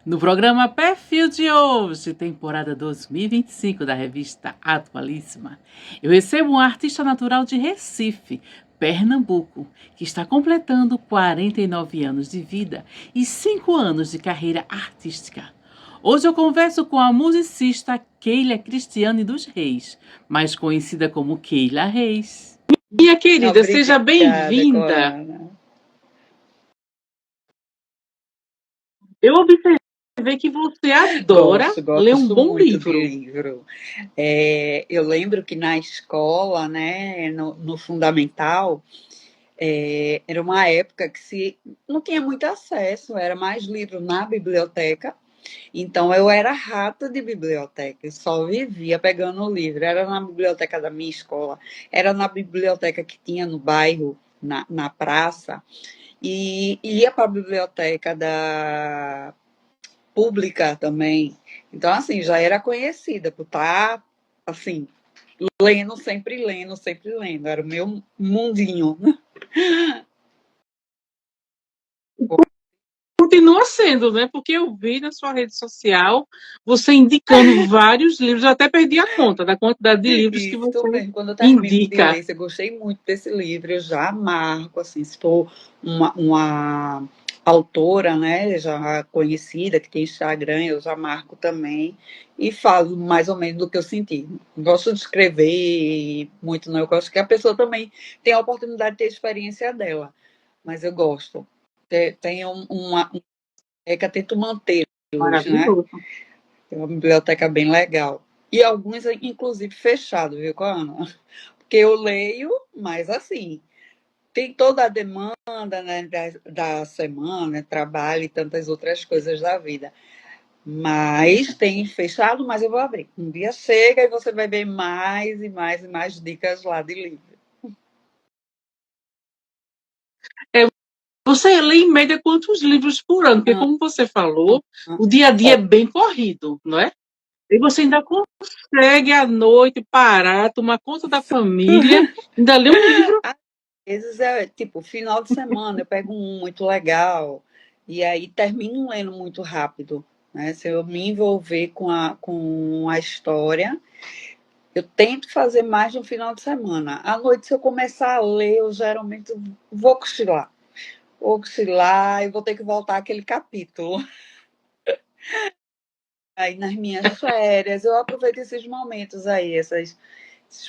No programa Perfil de hoje, temporada 2025 da revista Atualíssima, eu recebo um artista natural de Recife, Pernambuco, que está completando 49 anos de vida e 5 anos de carreira artística. Hoje eu converso com a musicista Keila Cristiane dos Reis, mais conhecida como Keila Reis. Minha querida, seja Obrigada, bem-vinda. Coana. Eu observei que você adora ler um Gosto bom muito de livro. livro. Eu lembro que na escola, né, no fundamental, era uma época que não tinha muito acesso, era mais livro na biblioteca. Então, eu era rata de biblioteca, eu só vivia pegando o livro. Era na biblioteca da minha escola, era na biblioteca que tinha no bairro, na praça, e ia para a biblioteca da pública também. Então, assim, já era conhecida por estar, assim, lendo, sempre lendo, sempre lendo. Era o meu mundinho. Continua sendo, né? Porque eu vi na sua rede social você indicando vários livros, eu até perdi a conta da quantidade de livros que Isso você mesmo. Quando eu termino de indica. ler, se eu gostei muito desse livro, eu já marco, assim, se for uma autora, né, já conhecida, que tem Instagram, eu já marco também e falo mais ou menos do que eu senti. Não gosto de escrever muito, não. Eu gosto que a pessoa também tenha a oportunidade de ter a experiência dela, mas eu gosto. Tem uma Catete Manteiros, né? Maravilhoso. Tem uma biblioteca bem legal. E alguns, inclusive, fechados, viu, Ana? Porque eu leio, mas assim, tem toda a demanda, né, da semana, trabalho e tantas outras coisas da vida. Mas tem fechado, mas eu vou abrir. Um dia chega e você vai ver mais e mais e mais dicas lá de livro. É, você lê em média quantos livros por ano? Porque, como você falou, Ah, o dia a dia ó, é bem corrido, não é? E você ainda consegue à noite parar, tomar conta da família, ainda ler um livro. às vezes é tipo, final de semana eu pego um muito legal e aí termino lendo muito rápido. Né? Se eu me envolver com a história, eu tento fazer mais no final de semana. À noite, se eu começar a ler, eu geralmente vou cochilar. Vou cochilar e vou ter que voltar àquele capítulo. Aí nas minhas férias, eu aproveito esses momentos aí, esses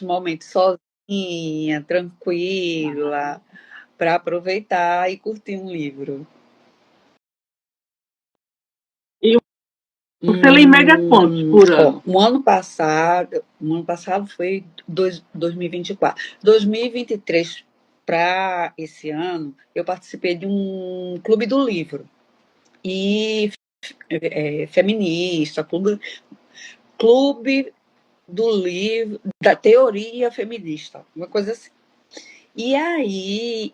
momentos sozinha, tranquila, para aproveitar e curtir um livro. E você lê em média quantos por ano? O ano passado foi 2024. 2023 para esse ano, eu participei de um clube do livro e feminista, clube do livro, da teoria feminista, uma coisa assim. E aí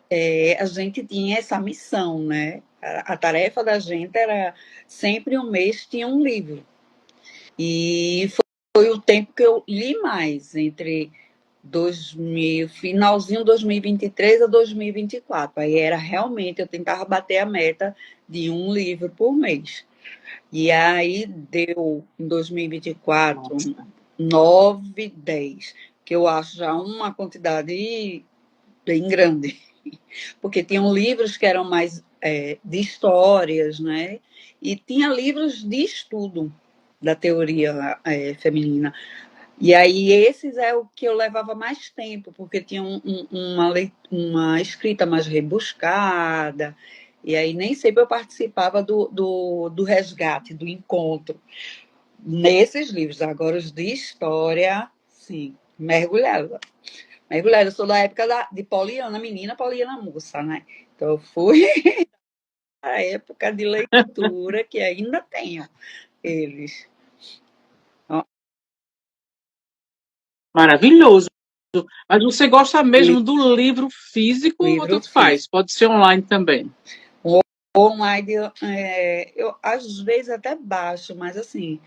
a gente tinha essa missão, né? A tarefa da gente era sempre um mês tinha um livro. E foi o tempo que eu li mais, entre finalzinho de 2023 a 2024. Aí era realmente, eu tentava bater a meta de um livro por mês. E aí deu, em 2024, 9, 10, que eu acho já uma quantidade bem grande. Porque tinham livros que eram mais de histórias, né? E tinha livros de estudo da teoria feminina. E aí esses é o que eu levava mais tempo, porque tinha uma escrita mais rebuscada, e aí nem sempre eu participava do resgate, do encontro. Nesses livros, agora os de história, sim, mergulhava. Mergulhava, eu sou da época de Poliana, menina, Poliana moça, né? Então eu fui a época de leitura que ainda tenho eles. Ó, Maravilhoso. Mas você gosta mesmo do livro físico ou livro tanto faz? físico. Pode ser online também. Online, eu às vezes até baixo, mas assim,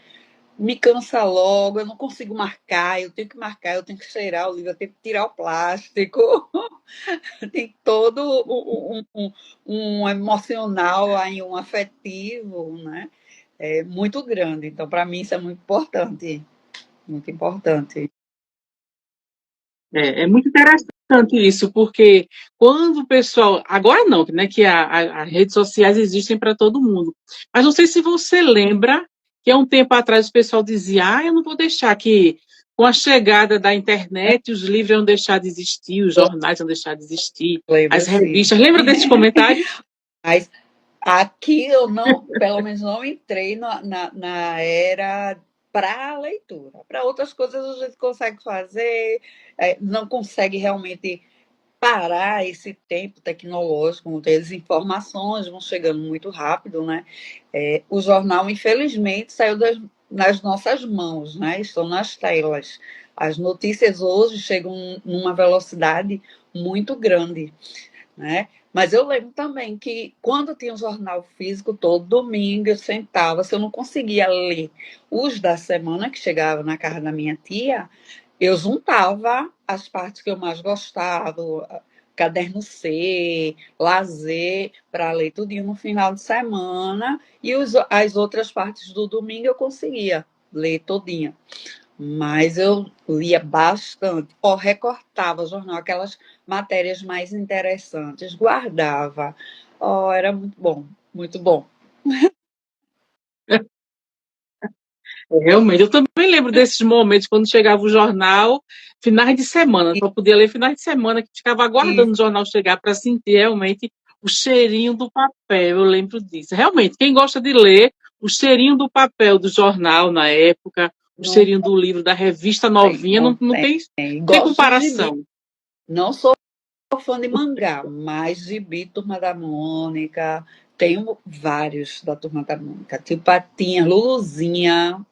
me cansa logo, eu não consigo marcar, eu tenho que marcar, eu tenho que cheirar o livro, eu tenho que tirar o plástico, tem todo um emocional aí, um afetivo, né? é muito grande. Então, para mim, isso é muito importante. Muito importante. É muito interessante isso, porque quando o pessoal. Agora não, né? Que as redes sociais existem para todo mundo. Mas não sei se você lembra que há um tempo atrás o pessoal dizia: eu não vou deixar que, com a chegada da internet, os livros vão deixar de existir, os jornais vão deixar de existir, Lembro, as sim. revistas. Lembra desses comentários? Mas aqui eu não, pelo menos não entrei na era para leitura. Para outras coisas a gente consegue fazer, não consegue realmente parar esse tempo tecnológico, as informações vão chegando muito rápido, né? O jornal, infelizmente, saiu nas nossas mãos, né? Estão nas telas. As notícias hoje chegam numa velocidade muito grande, né? Mas eu lembro também que quando tinha um jornal físico, todo domingo eu sentava, se eu não conseguia ler os da semana que chegava na casa da minha tia, eu juntava as partes que eu mais gostava, caderno C, lazer, para ler tudinho no final de semana, e as outras partes do domingo eu conseguia ler todinha. Mas eu lia bastante, recortava o jornal, aquelas matérias mais interessantes, guardava. Era muito bom, muito bom. Realmente, eu também lembro desses momentos quando chegava o jornal, finais de semana, E, para poder ler finais de semana, que ficava e aguardando o jornal chegar para sentir realmente o cheirinho do papel. Eu lembro disso. Realmente, quem gosta de ler, o cheirinho do papel do jornal na época, o não cheirinho do livro, da revista tem, novinha, não não tem. tem, tem Gosto de gibi. comparação. Não sou fã de mangá, mas gibi, Turma da Mônica. Tenho vários da Turma da Mônica. Tio Patinha, Luluzinha.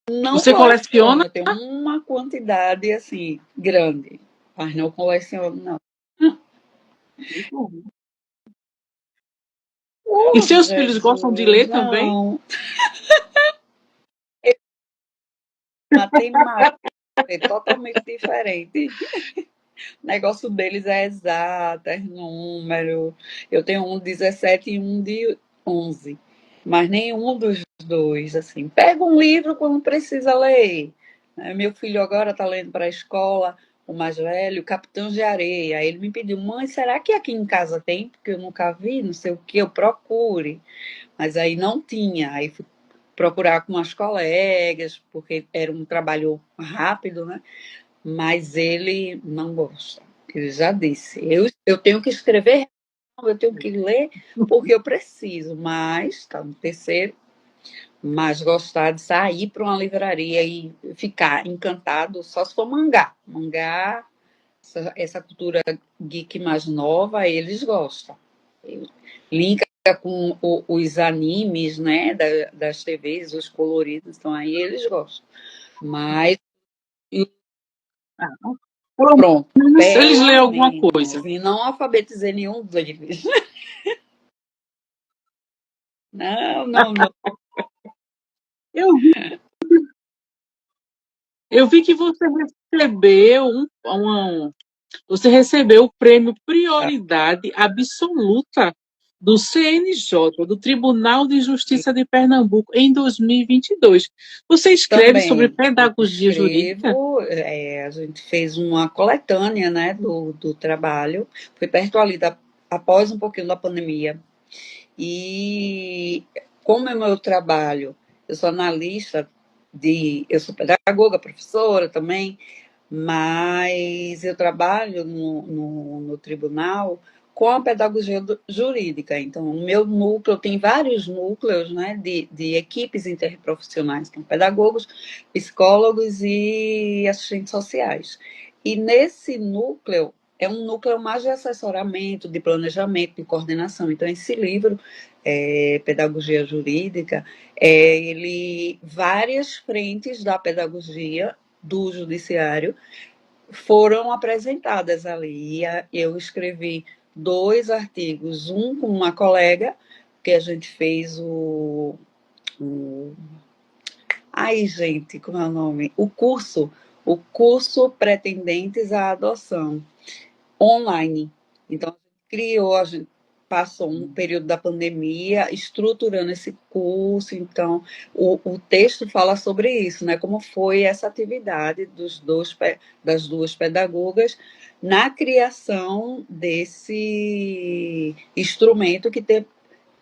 Não Você coleciono, coleciona? eu tenho uma quantidade assim grande, mas não coleciono, não. E Oh, seus filhos gostam de ler Jesus, também? não. Matemática é totalmente diferente. O negócio deles é exato, é número. Eu tenho um de 17 e um de 11, mas nenhum dos dois, assim. Pega um livro quando precisa ler. Meu filho agora está lendo para a escola, o mais velho, Capitães de Areia. Aí ele me pediu: mãe, será que aqui em casa tem? Porque eu nunca vi, não sei o que, eu procure. Mas aí não tinha. Aí fui procurar com as colegas, porque era um trabalho rápido, né? Mas ele não gosta. Ele já disse. Eu tenho que escrever, eu tenho que ler, porque eu preciso, mas está no terceiro. Mas gostar de sair para uma livraria e ficar encantado só se for mangá. Mangá, essa cultura geek mais nova, eles gostam. Linka com os animes, né, das TVs, os coloridos, então aí eles gostam. Mas Pelo pronto, menos eles leem pelo alguma coisa. menos. E não alfabetizei nenhum deles. Não, não, não. Eu Eu vi que você recebeu você recebeu o prêmio Prioridade Absoluta do CNJ, do Tribunal de Justiça de Pernambuco, em 2022. Você escreve sobre Também pedagogia jurídica? escrevo, a gente fez uma coletânea, né, do trabalho. Foi perto ali após um pouquinho da pandemia. E como é meu trabalho, eu sou analista eu sou pedagoga, professora também, mas eu trabalho no tribunal com a pedagogia jurídica. Então, o meu núcleo tem vários núcleos, né, de equipes interprofissionais, então, pedagogos, psicólogos e assistentes sociais. E nesse núcleo, é um núcleo mais de assessoramento, de planejamento, de coordenação. Então, esse livro, Pedagogia Jurídica, várias frentes da pedagogia do judiciário foram apresentadas ali. Eu escrevi 2 artigos, um com uma colega, que a gente fez o ai, gente, como é o nome? O curso Pretendentes à Adoção, online. Então, a gente criou, passou um período da pandemia estruturando esse curso, então o texto fala sobre isso, né? Como foi essa atividade das duas pedagogas na criação desse instrumento que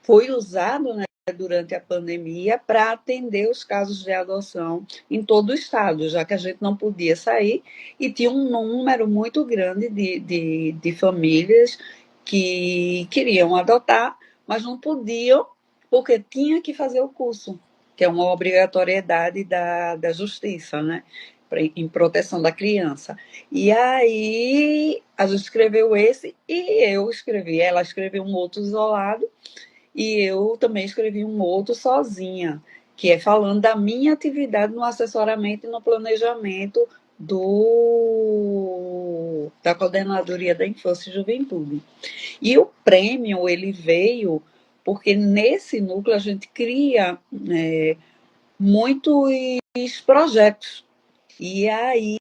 foi usado, né, durante a pandemia para atender os casos de adoção em todo o estado, já que a gente não podia sair e tinha um número muito grande de famílias que queriam adotar, mas não podiam porque tinha que fazer o curso, que é uma obrigatoriedade da justiça, né? Em proteção da criança. E aí a gente escreveu esse e eu escrevi, ela escreveu um outro isolado e eu também escrevi um outro sozinha, que é falando da minha atividade no assessoramento e no planejamento da Coordenadoria da Infância e Juventude. E o prêmio, ele veio porque nesse núcleo a gente cria muitos projetos. E aí,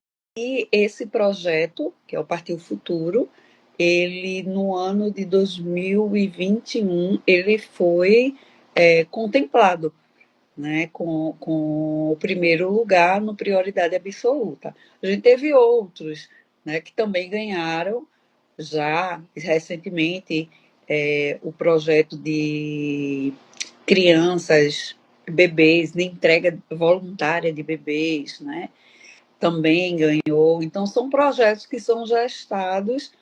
esse projeto, que é o Partiu Futuro, ele, no ano de 2021, ele foi contemplado, né, com o primeiro lugar no Prioridade Absoluta. A gente teve outros, né, que também ganharam, já recentemente, o projeto de crianças, bebês, de entrega voluntária de bebês, né, também ganhou. Então, são projetos que são gestados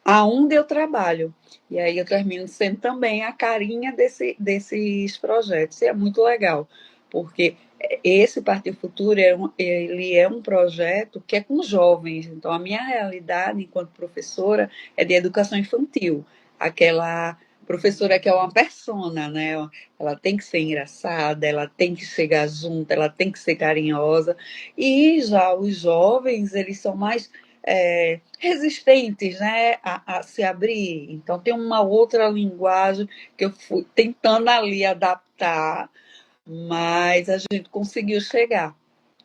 aonde eu trabalho. E aí eu termino sendo também a carinha desses projetos. E é muito legal, porque esse Partir Futuro ele é um projeto que é com jovens. Então, a minha realidade enquanto professora é de educação infantil. Aquela professora que é uma persona, né? Ela tem que ser engraçada, ela tem que chegar junto, ela tem que ser carinhosa. E já os jovens, eles são mais resistentes, né, a se abrir. Então, tem uma outra linguagem que eu fui tentando ali adaptar, mas a gente conseguiu chegar,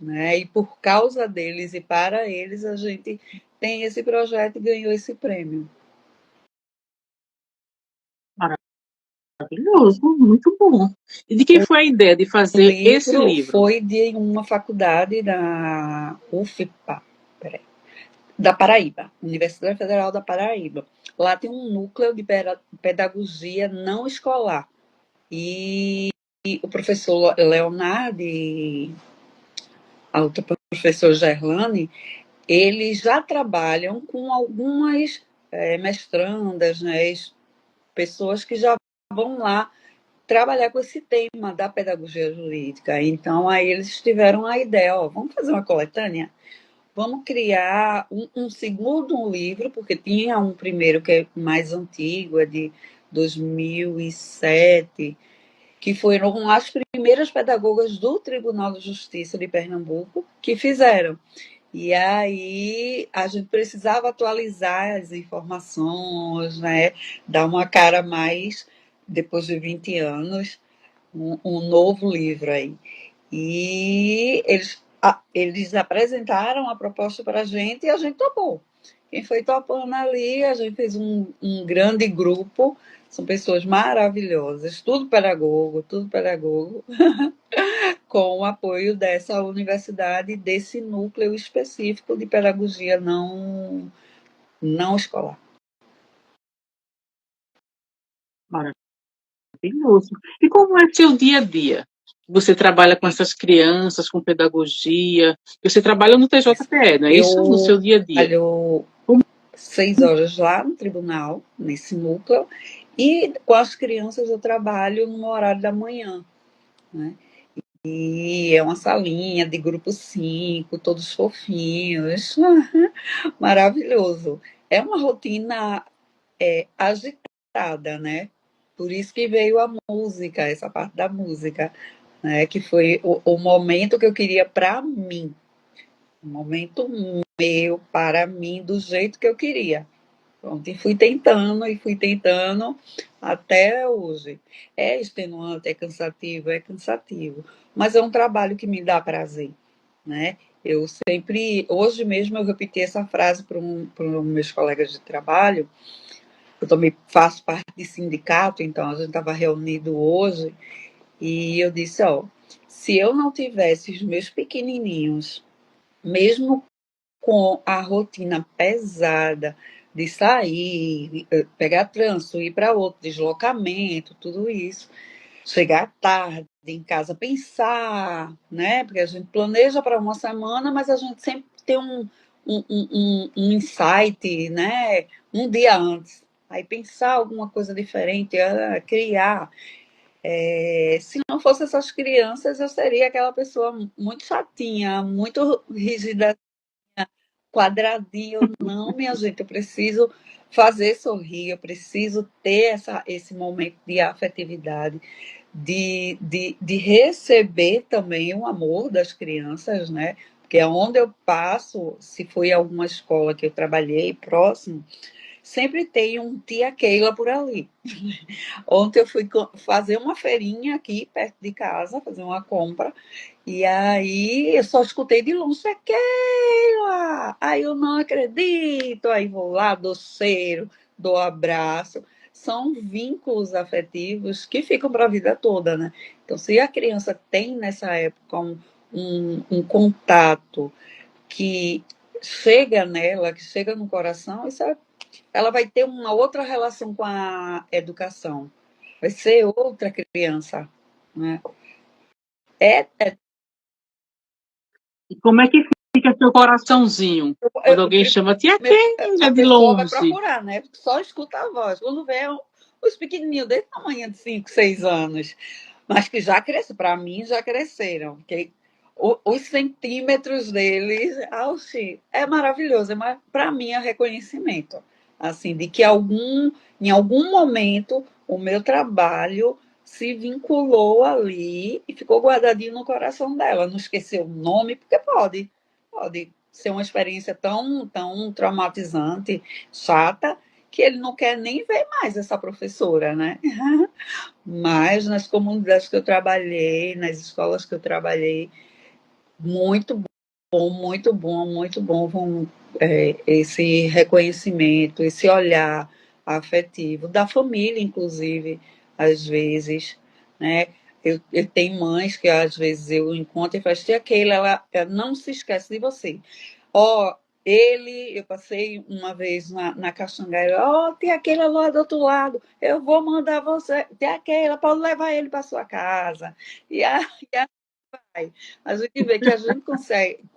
né? E por causa deles e para eles, a gente tem esse projeto e ganhou esse prêmio. Maravilhoso, muito bom. E de quem foi a ideia de O fazer esse livro livro? foi de uma faculdade da UFPA, da Paraíba, Universidade Federal da Paraíba. Lá tem um núcleo de pedagogia não escolar. E o professor Leonardo e a outra professora Gerlane, eles já trabalham com algumas mestrandas, né, pessoas que já vão lá trabalhar com esse tema da pedagogia jurídica. Então, aí eles tiveram a ideia, ó, vamos fazer uma coletânea? Vamos criar um segundo livro, porque tinha um primeiro que é mais antigo, é de 2007, que foram as primeiras pedagogas do Tribunal de Justiça de Pernambuco que fizeram. E aí a gente precisava atualizar as informações, né? Dar uma cara mais, depois de 20 anos, um novo livro aí. E eles apresentaram a proposta para a gente e a gente topou. Quem foi topando ali, a gente fez um grande grupo, são pessoas maravilhosas, tudo pedagogo, com o apoio dessa universidade, desse núcleo específico de pedagogia não escolar. Maravilhoso. E como é seu dia a dia? Você trabalha com essas crianças, com pedagogia. Você trabalha no TJPE, não é isso? No Eu seu dia a dia. trabalho 6 horas lá no tribunal, nesse núcleo, e com as crianças eu trabalho no horário da manhã, né? E é uma salinha de grupo 5, todos fofinhos, maravilhoso. É uma rotina agitada, né? Por isso que veio a música, essa parte da música, né? Que foi o momento que eu queria para mim, um momento meu, para mim, do jeito que eu queria. Pronto, e fui tentando até hoje. É extenuante, é cansativo, mas é um trabalho que me dá prazer, né? Eu sempre, hoje mesmo eu repeti essa frase para meus colegas de trabalho, eu também faço parte de sindicato, então a gente estava reunido hoje e eu disse, ó, se eu não tivesse os meus pequenininhos, mesmo com a rotina pesada de sair, pegar trânsito, ir para outro deslocamento, tudo isso, chegar tarde em casa, pensar, né? Porque a gente planeja para uma semana, mas a gente sempre tem um insight, né? Um dia antes. Aí pensar alguma coisa diferente, criar. Se não fosse essas crianças, eu seria aquela pessoa muito chatinha, muito rígida, quadradinho. Não, minha gente, eu preciso fazer sorrir, eu preciso ter esse momento de afetividade, de receber também o amor das crianças, né? Porque onde eu passo, se foi alguma escola que eu trabalhei próximo, sempre tem um tia Keila por ali. Ontem eu fui fazer uma feirinha aqui perto de casa, fazer uma compra, e aí eu só escutei de longe, é Keila! Aí eu não acredito, aí vou lá, dou cheiro, dou abraço. São vínculos afetivos que ficam para a vida toda, né? Então, se a criança tem nessa época um contato que chega nela, que chega no coração, ela vai ter uma outra relação com a educação. Vai ser outra criança, né? É, E como é que fica seu coraçãozinho quando alguém chama tia a Keila de pessoa vai longe? procurar, né? Só escuta a voz. Quando vê os pequenininhos desse tamanho de 5, 6 anos, mas que já cresceram, para mim já cresceram, porque os centímetros deles, é maravilhoso, mas para mim é reconhecimento, assim, de que em algum momento o meu trabalho se vinculou ali e ficou guardadinho no coração dela. Não esqueceu o nome, porque pode ser uma experiência tão traumatizante, chata, que ele não quer nem ver mais essa professora, né? Mas nas comunidades que eu trabalhei, nas escolas que eu trabalhei, muito bom, muito bom, muito bom esse reconhecimento, esse olhar afetivo, da família, inclusive, às vezes, né? Eu tenho mães que às vezes eu encontro e falo, tia Keila, ela não se esquece de você. Ó, eu passei uma vez na Caxangueira, tem aquele lá do outro lado, eu vou mandar você, tem aquele, pode levar ele para sua casa. E aí a gente vê que a gente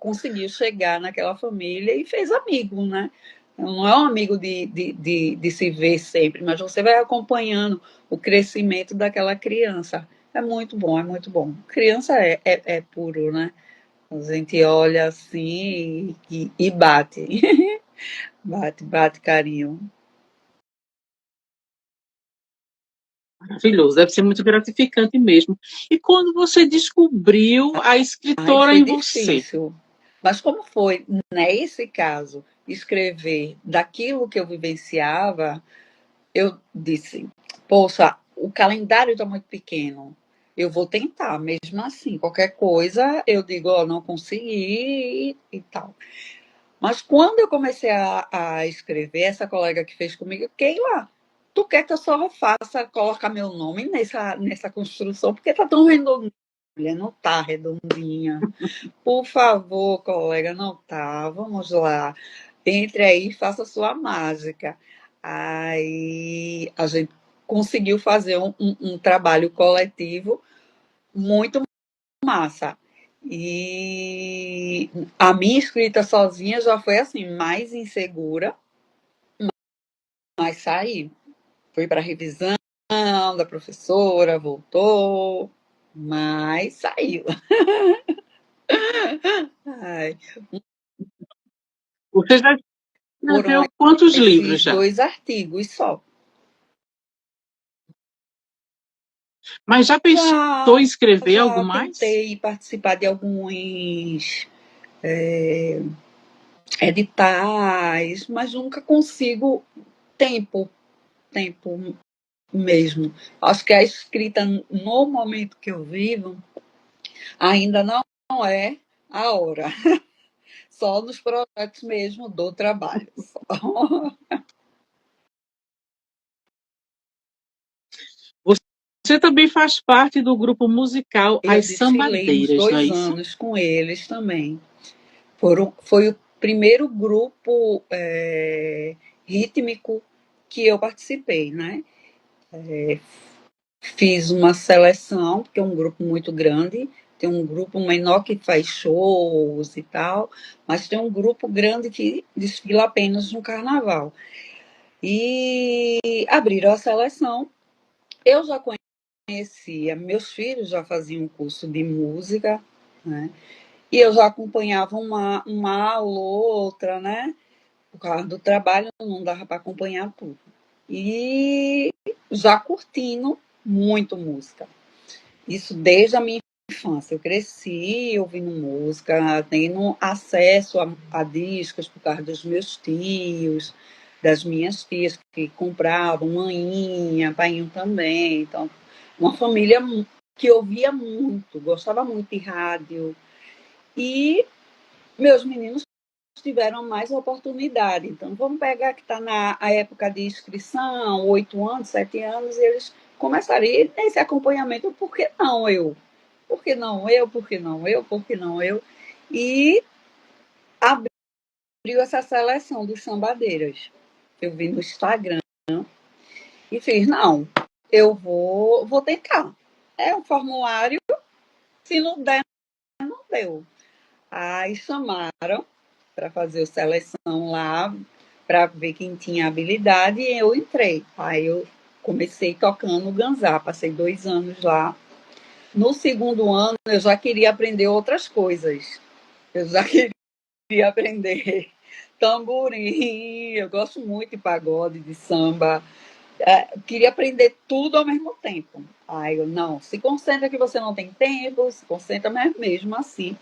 conseguiu chegar naquela família e fez amigo, né? Não é um amigo de se ver sempre, mas você vai acompanhando o crescimento daquela criança. É muito bom, é muito bom. Criança é puro, né? A gente olha assim e bate. Bate carinho. Maravilhoso, deve ser muito gratificante mesmo. E quando você descobriu a Ai, escritora foi em você? difícil. Mas como foi, nesse caso, escrever daquilo que eu vivenciava, eu disse, poxa, o calendário está muito pequeno. Eu vou tentar, mesmo assim. Qualquer coisa, eu digo, ó, não consegui e tal. Mas quando eu comecei a escrever, essa colega que fez comigo, Keila, tu quer que eu só faça, colocar meu nome nessa construção, porque tá tão redondinha. Mulher, não tá redondinha. Por favor, colega, não tá. Vamos lá. Entre aí e faça sua mágica. Aí a gente conseguiu fazer um trabalho coletivo muito massa. E a minha escrita sozinha já foi assim, mais insegura, mas saí. Fui para a revisão da professora, voltou, mas saiu. Ai, Você já foram escreveu quantos livros esses já? 2 artigos só. Mas já pensou em Já, escrever algo já mais? tentei participar de alguns editais, mas nunca consigo tempo, tempo mesmo. Acho que a escrita, no momento que eu vivo, ainda não é a hora. Só nos projetos mesmo do trabalho. Só. Você também faz parte do grupo musical Eu As desfilei uns Sambadeiras, não é 2 isso? anos com eles também. Foi o primeiro grupo rítmico que eu participei, né? Fiz uma seleção, porque é um grupo muito grande, tem um grupo menor que faz shows e tal, mas tem um grupo grande que desfila apenas no carnaval. E abriram a seleção. Eu já conhecia, meus filhos já faziam um curso de música, né? E eu já acompanhava uma aula ou outra, né? Por causa do trabalho, não dava para acompanhar tudo. E já curtindo muito música. Isso desde a minha infância. Eu cresci ouvindo música, tendo acesso a discos por causa dos meus tios, das minhas tias que compravam, maninha, painho também. Então, uma família que ouvia muito, gostava muito de rádio. E meus meninos tiveram mais oportunidade. Então, vamos pegar que está na época de inscrição, 8 anos, 7 anos, e eles começaram. E nesse acompanhamento, por que não eu? Por que não eu? Por que não eu? Por que não eu? E abriu essa seleção dos sambadeiras. Eu vi no Instagram e fiz, não, eu vou tentar. É um formulário, se não der, não deu. Aí chamaram para fazer a seleção lá, para ver quem tinha habilidade, e eu entrei. Aí eu comecei tocando ganzá, passei 2 anos lá. No segundo ano, eu já queria aprender outras coisas. Eu já queria aprender tamborim, eu gosto muito de pagode, de samba. Queria aprender tudo ao mesmo tempo. Aí eu, não, se concentra que você não tem tempo, se concentra mesmo assim.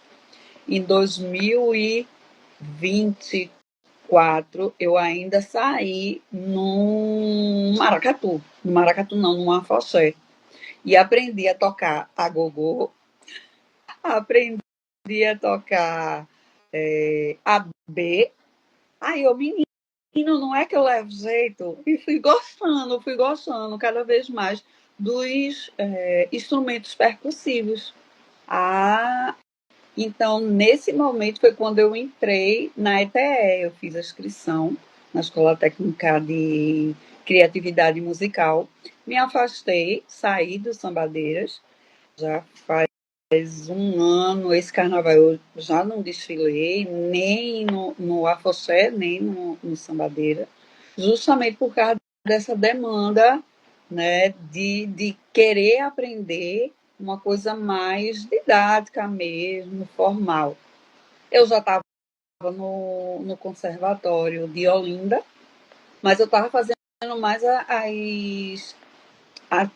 Em 2024, eu ainda saí num maracatu. No maracatu não, num afoxé. E aprendi a tocar agogô, aprendi a tocar a B. Aí eu, menino, não é que eu levo jeito? E fui gostando cada vez mais dos instrumentos percussivos. Ah, então, nesse momento foi quando eu entrei na ETE, eu fiz a inscrição na Escola Técnica de Criatividade Musical, me afastei, saí do Sambadeiras, já faz 1 ano, esse carnaval eu já não desfilei, nem no Afoxé, nem no Sambadeira, justamente por causa dessa demanda, né, de querer aprender uma coisa mais didática mesmo, formal. Eu já estava no Conservatório de Olinda, mas eu estava fazendo mais as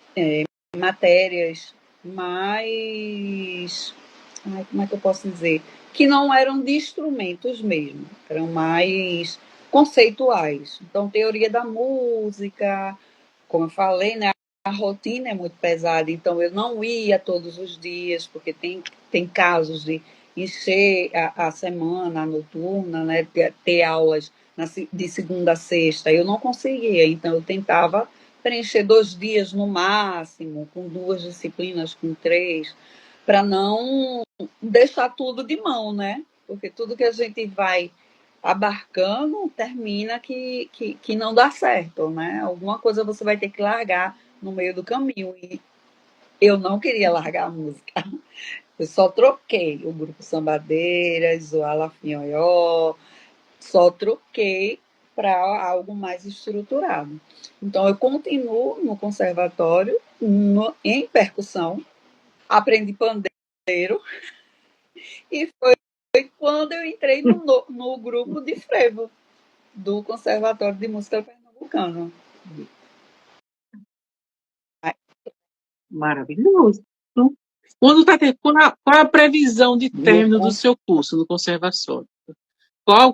matérias mais. Ai, como é que eu posso dizer? Que não eram de instrumentos mesmo, eram mais conceituais. Então, teoria da música, como eu falei, né? A rotina é muito pesada, então eu não ia todos os dias, porque tem casos de encher a semana a noturna, né? Ter aulas de segunda a sexta. Eu não conseguia, então eu tentava preencher 2 dias no máximo, com 2 disciplinas, com 3, para não deixar tudo de mão, né? Porque tudo que a gente vai abarcando termina que não dá certo, né? Alguma coisa você vai ter que largar no meio do caminho. E eu não queria largar a música. Eu só troquei o grupo Sambadeiras, o Alafinhoió, só troquei para algo mais estruturado. Então, eu continuo no conservatório, em percussão, aprendi pandeiro, e foi quando eu entrei no grupo de frevo do Conservatório de Música Pernambucano. Maravilhoso. Qual a previsão de término do seu curso no conservatório?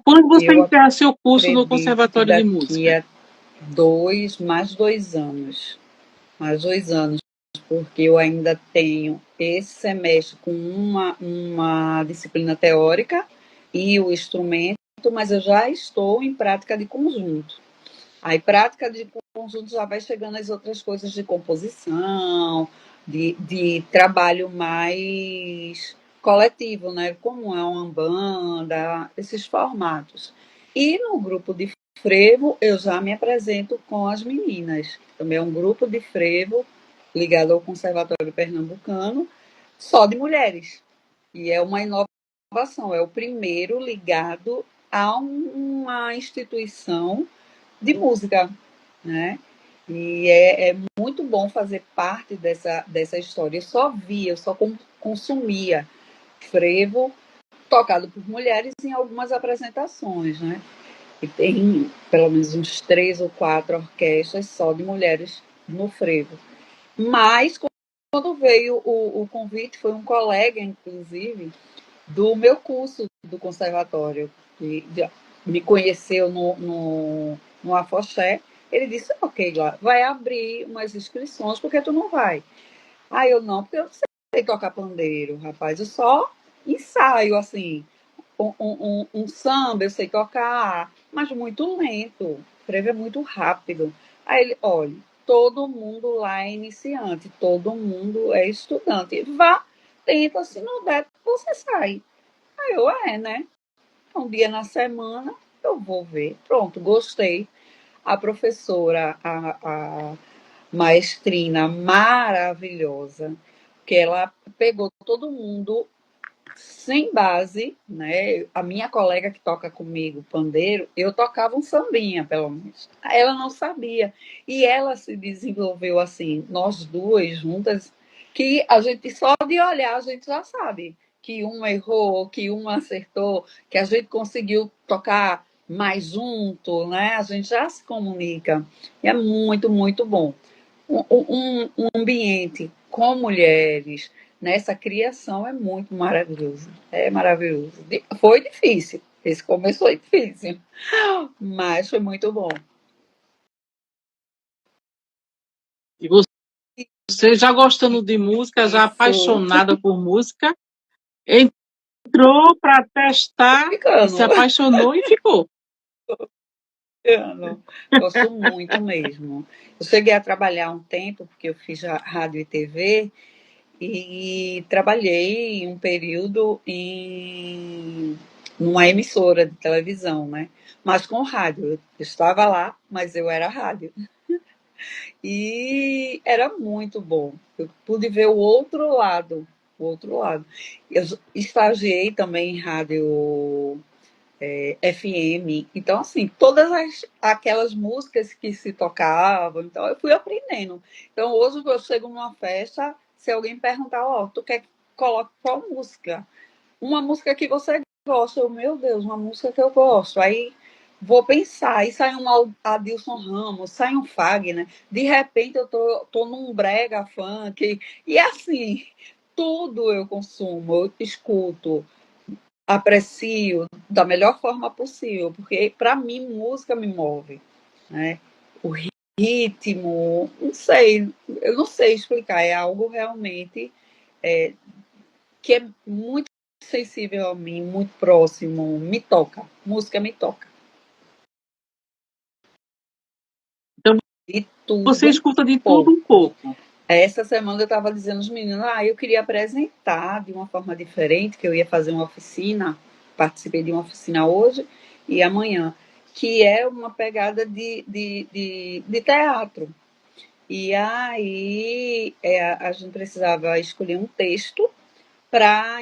Quando você Eu encerra seu curso no acredito que Conservatório de daqui Música? a mais 2 anos. Mais 2 anos, porque eu ainda tenho esse semestre com uma disciplina teórica e o instrumento, mas eu já estou em prática de conjunto. Aí, prática de conjunto já vai chegando as outras coisas de composição, de trabalho mais coletivo, né? Como é uma banda, esses formatos. E no grupo de frevo, eu já me apresento com as meninas. Também é um grupo de frevo ligado ao Conservatório Pernambucano, só de mulheres. E é uma inovação, é o primeiro ligado a uma instituição de música, né? E é muito bom fazer parte dessa história. Eu só via, eu só consumia frevo tocado por mulheres em algumas apresentações, né? E tem pelo menos uns 3 ou 4 orquestras só de mulheres no frevo. Mas quando veio o convite, foi um colega, inclusive, do meu curso do conservatório, que me conheceu no Afoxé. Ele disse, ok, lá, vai abrir umas inscrições, porque tu não vai? Aí eu não, porque eu não sei tocar pandeiro, rapaz, eu só ensaio, assim, um samba eu sei tocar, mas muito lento, frevo é muito rápido. Aí ele, olha, todo mundo lá é iniciante, todo mundo é estudante, vá, tenta, se não der, você sai. Aí eu, né? Um dia na semana eu vou ver. Pronto, gostei. A professora, a maestrina maravilhosa, que ela pegou todo mundo sem base, né? A minha colega que toca comigo, pandeiro, eu tocava um sambinha, pelo menos. Ela não sabia. E ela se desenvolveu assim, nós duas juntas, que a gente só de olhar a gente já sabe que uma errou, que uma acertou, que a gente conseguiu tocar mais junto, né? A gente já se comunica. E é muito, muito bom. Um ambiente com mulheres nessa criação é muito maravilhoso. É maravilhoso. Foi difícil. Esse começo foi difícil, mas foi muito bom. E você já gostando de música, já apaixonada por música, entrou para testar e se apaixonou e ficou. Gosto muito mesmo. Eu cheguei a trabalhar um tempo, porque eu fiz rádio e TV, e trabalhei um período numa emissora de televisão, né? Mas com rádio. Eu estava lá, mas eu era rádio. E era muito bom. Eu pude ver o outro lado. O outro lado. Eu estagiei também em rádio FM. Então, assim, todas aquelas músicas que se tocavam, então eu fui aprendendo. Então, hoje eu chego numa festa, se alguém perguntar, tu quer que coloque qual música? Uma música que você gosta. Eu, meu Deus, uma música que eu gosto. Aí vou pensar, aí sai um Adilson Ramos, sai um Fagner, de repente eu tô num brega funk, e assim, tudo eu consumo, eu escuto, aprecio da melhor forma possível, porque para mim música me move, né? O ritmo, não sei, eu não sei explicar, é algo realmente que é muito sensível a mim, muito próximo, me toca, música me toca. Então, de tudo você escuta de tudo um pouco. Essa semana eu estava dizendo aos meninos, eu queria apresentar de uma forma diferente, que eu ia fazer uma oficina, participei de uma oficina hoje e amanhã, que é uma pegada de teatro. E aí a gente precisava escolher um texto para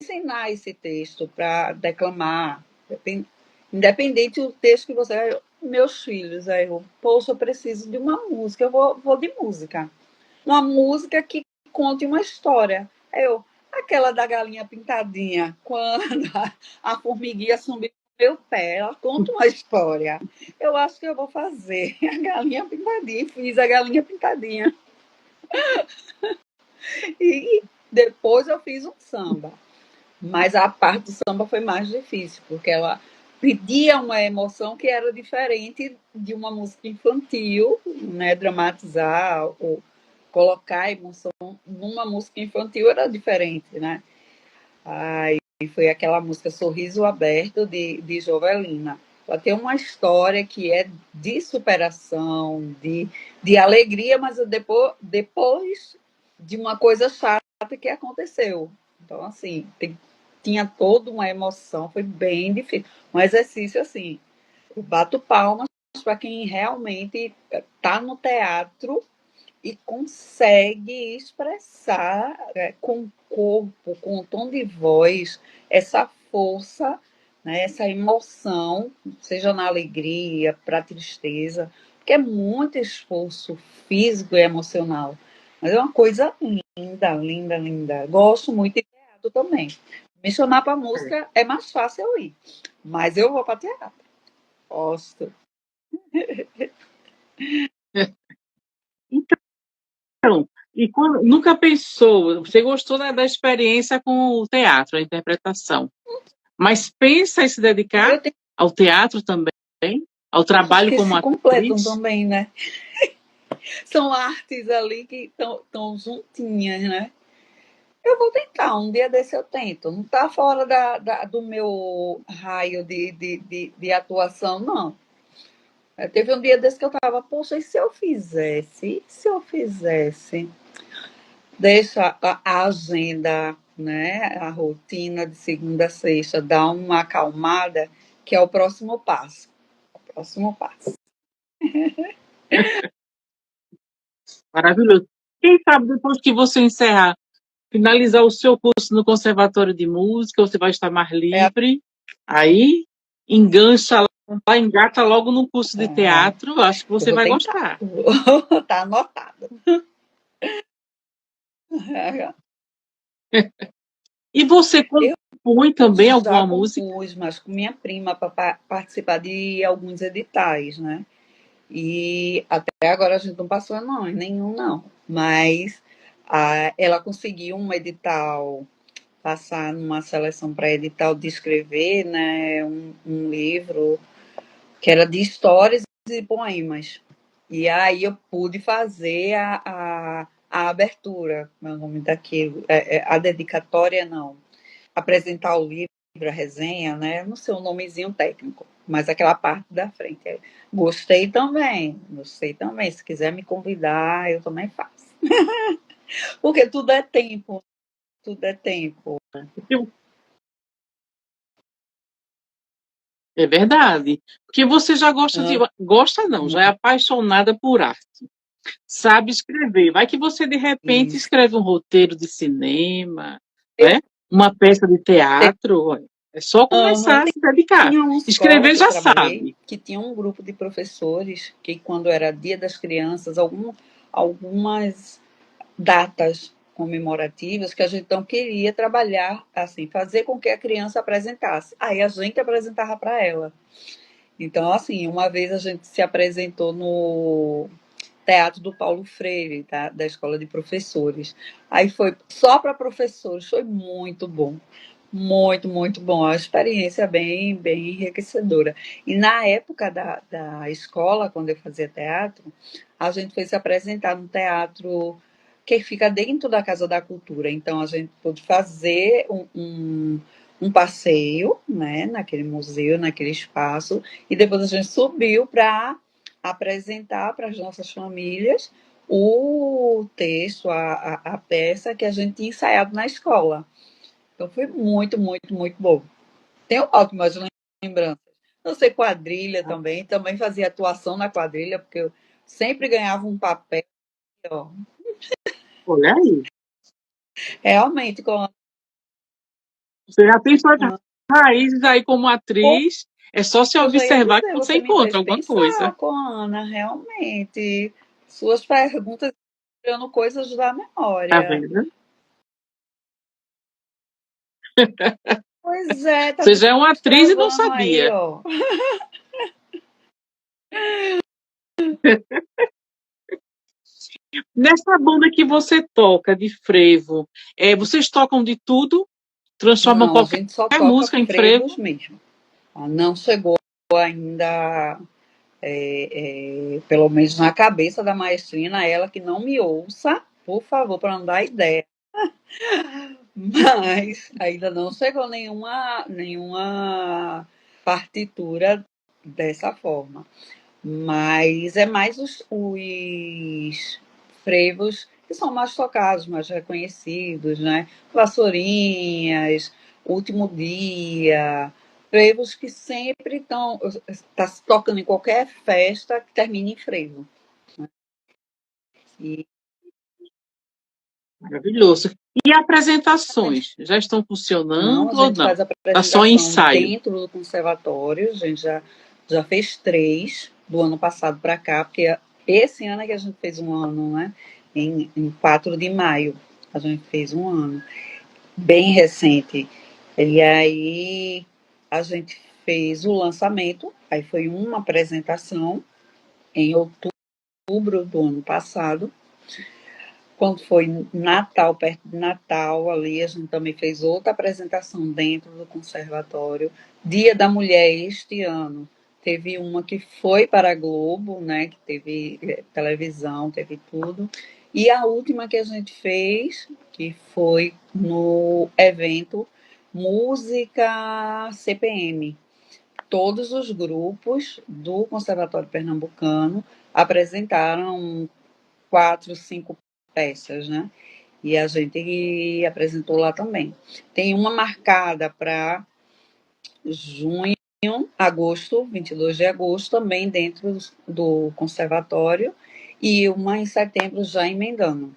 ensinar esse texto, para declamar, independente do texto que você... Meus filhos, aí eu, poxa, eu preciso de uma música, eu vou de música. Uma música que conte uma história. Eu, aquela da galinha pintadinha, quando a formiguinha subiu no meu pé, ela conta uma história. Eu acho que eu vou fazer a galinha pintadinha. Fiz a galinha pintadinha. E depois eu fiz um samba. Mas a parte do samba foi mais difícil, porque ela pedia uma emoção que era diferente de uma música infantil, né? Dramatizar ou colocar a emoção numa música infantil era diferente, né? Aí foi aquela música Sorriso Aberto de Jovelina. Ela tem uma história que é de superação, de alegria, mas depois de uma coisa chata que aconteceu. Então, assim, tinha toda uma emoção, foi bem difícil. Um exercício assim, eu bato palmas para quem realmente está no teatro e consegue expressar com o corpo, com o tom de voz, essa força, né, essa emoção, seja na alegria, para a tristeza, porque é muito esforço físico e emocional. Mas é uma coisa linda, linda, linda. Gosto muito de teatro também. Me chamar para música é mais fácil eu ir, mas eu vou para teatro. Gosto. Então, e nunca pensou, você gostou da experiência com o teatro, a interpretação, mas pensa em se dedicar Eu tenho, ao teatro também, ao acho trabalho que como se completam atriz? também, né? São artes ali que estão juntinhas, né? Eu vou tentar, um dia desse eu tento. Não está fora do meu raio de atuação, não. Teve um dia desse que eu estava, poxa, e se eu fizesse? E se eu fizesse? Deixa a agenda, né? A rotina de segunda a sexta, dar uma acalmada, que é o próximo passo. O próximo passo. Maravilhoso. Quem sabe depois que você encerrar, finalizar o seu curso no Conservatório de Música, você vai estar mais É, livre, aí engancha lá, engata logo no curso de é, teatro, acho que eu você vou vai tentar. gostar. Tá anotado. E você Eu compõe também já alguma música? compus, mas com minha prima para participar de alguns editais, né? E até agora a gente não passou não, nenhum não. Mas ela conseguiu um edital, passar numa seleção para edital de escrever, né? Um livro que era de histórias e poemas. E aí eu pude fazer a abertura, meu nome daquilo, a dedicatória não, apresentar o livro, a resenha, né? Não sei o nomezinho técnico, mas aquela parte da frente. Gostei também, gostei também. Se quiser me convidar, eu também faço. Porque tudo é tempo, tudo é tempo. É verdade. Porque você já gosta de. Gosta não, já é apaixonada por arte. Sabe escrever. Vai que você, de repente, Isso. escreve um roteiro de cinema, Eu né? Uma peça de teatro. É só amo. começar a se dedicar. Tinha uma escola Escrever que eu já trabalhei sabe. que tinha um grupo de professores que, quando era Dia das Crianças, algumas datas comemorativas que a gente não queria trabalhar, assim, fazer com que a criança apresentasse. Aí a gente apresentava para ela. Então, assim, uma vez a gente se apresentou no Teatro do Paulo Freire, tá? Da Escola de Professores. Aí foi só para professores, foi muito bom. Muito, muito bom. A experiência é bem, bem enriquecedora. E na época da escola, quando eu fazia teatro, a gente foi se apresentar no teatro que fica dentro da Casa da Cultura. Então, a gente pôde fazer um passeio, né, naquele museu, naquele espaço, e depois a gente subiu para apresentar para as nossas famílias o texto, a peça que a gente tinha ensaiado na escola. Então foi muito, muito, muito bom. Tenho ótimas lembranças. Eu sei quadrilha também fazia atuação na quadrilha, porque eu sempre ganhava um papel. Ó. Olha aí. Realmente, com Você já tem suas raízes aí como atriz. É só se eu já ia observar que dizer, você você me encontra fez alguma coisa. pensar, com a Ana, realmente. Suas perguntas tirando coisas da Tá memória. vendo? Pois é, tá Você já é uma atriz e não destravando aí, sabia. ó. Nessa banda que você toca de frevo, vocês tocam de tudo? Transformam Não, a qualquer gente só toca música em frevos frevo? mesmo. Não chegou ainda, pelo menos na cabeça da maestrina, ela que não me ouça, por favor, para não dar ideia. Mas ainda não chegou nenhuma partitura dessa forma. Mas é mais os frevos que são mais tocados, mais reconhecidos, né? Vassourinhas, Último Dia, frevos que sempre estão tá se tocando em qualquer festa que termine em frevo. E Maravilhoso. E a gente, apresentações? Já estão não, a funcionando ou gente não? faz a Tá só em apresentação ensaio? dentro do conservatório, a gente já fez 3 do ano passado para cá, porque esse ano é que a gente fez um ano, né? Em 4 de maio a gente fez um ano, bem recente. E aí a gente fez o lançamento, aí foi uma apresentação em outubro do ano passado. Quando foi Natal, perto de Natal, ali a gente também fez outra apresentação dentro do conservatório. Dia da Mulher este ano teve uma que foi para a Globo, né? Que teve televisão, teve tudo. E a última que a gente fez, que foi no evento Música CPM. Todos os grupos do Conservatório Pernambucano apresentaram 4, 5 peças, né? E a gente apresentou lá também. Tem uma marcada para junho, agosto, 22 de agosto, também dentro do conservatório, e uma em setembro já emendando,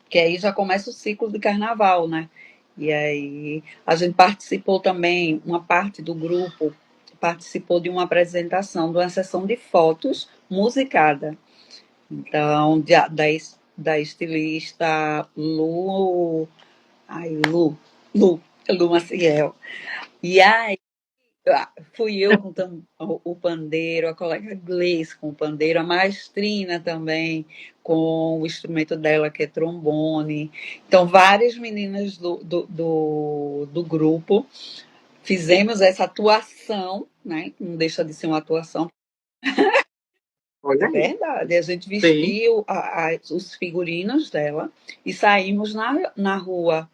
que aí já começa o ciclo de carnaval, né? E aí a gente participou também, uma parte do grupo participou de uma apresentação, de uma sessão de fotos musicada. Então, da estilista Lu Maciel. E aí, fui eu com o pandeiro, a colega Gleice com o pandeiro, a maestrina também com o instrumento dela, que é trombone. Então, várias meninas do grupo fizemos essa atuação, né? Não deixa de ser uma atuação. Olha É aí. verdade. A gente Sim. vestiu os figurinos dela e saímos na rua.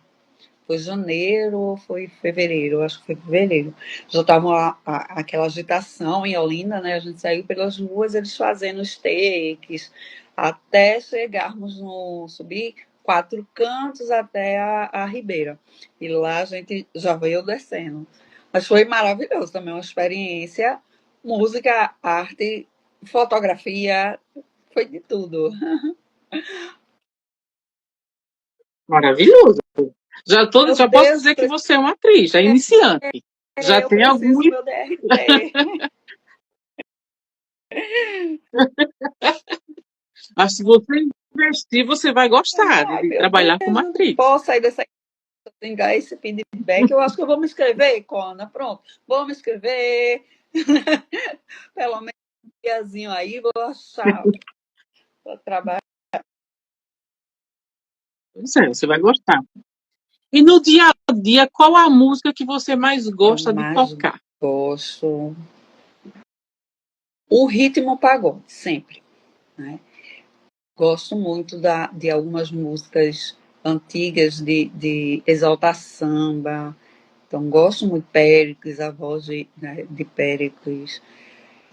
Foi janeiro ou foi fevereiro? Acho que foi fevereiro. Já estava aquela agitação em Olinda, né? A gente saiu pelas ruas, eles fazendo os takes, até chegarmos no. Subir 4 cantos até a Ribeira. E lá a gente já veio descendo. Mas foi maravilhoso também, uma experiência. Música, arte, fotografia, foi de tudo. Maravilhoso. Meu Já posso Deus, dizer que você é uma atriz, é iniciante. Já eu tem algum. preciso meu DRT. Mas se você investir, você vai gostar Ai, de meu Deus, trabalhar como eu não atriz. posso sair dessa sem dar esse feedback. Eu acho que eu vou me inscrever, Cona. Pronto, vou me inscrever. Pelo menos um diazinho aí, vou achar para trabalhar. Pois é, você vai gostar. E no dia a dia, qual a música que você mais Eu gosta de mais tocar? gosto. O ritmo pagode, sempre. Né? Gosto muito de algumas músicas antigas de Exalta Samba. Então, gosto muito de Péricles, a voz de Péricles.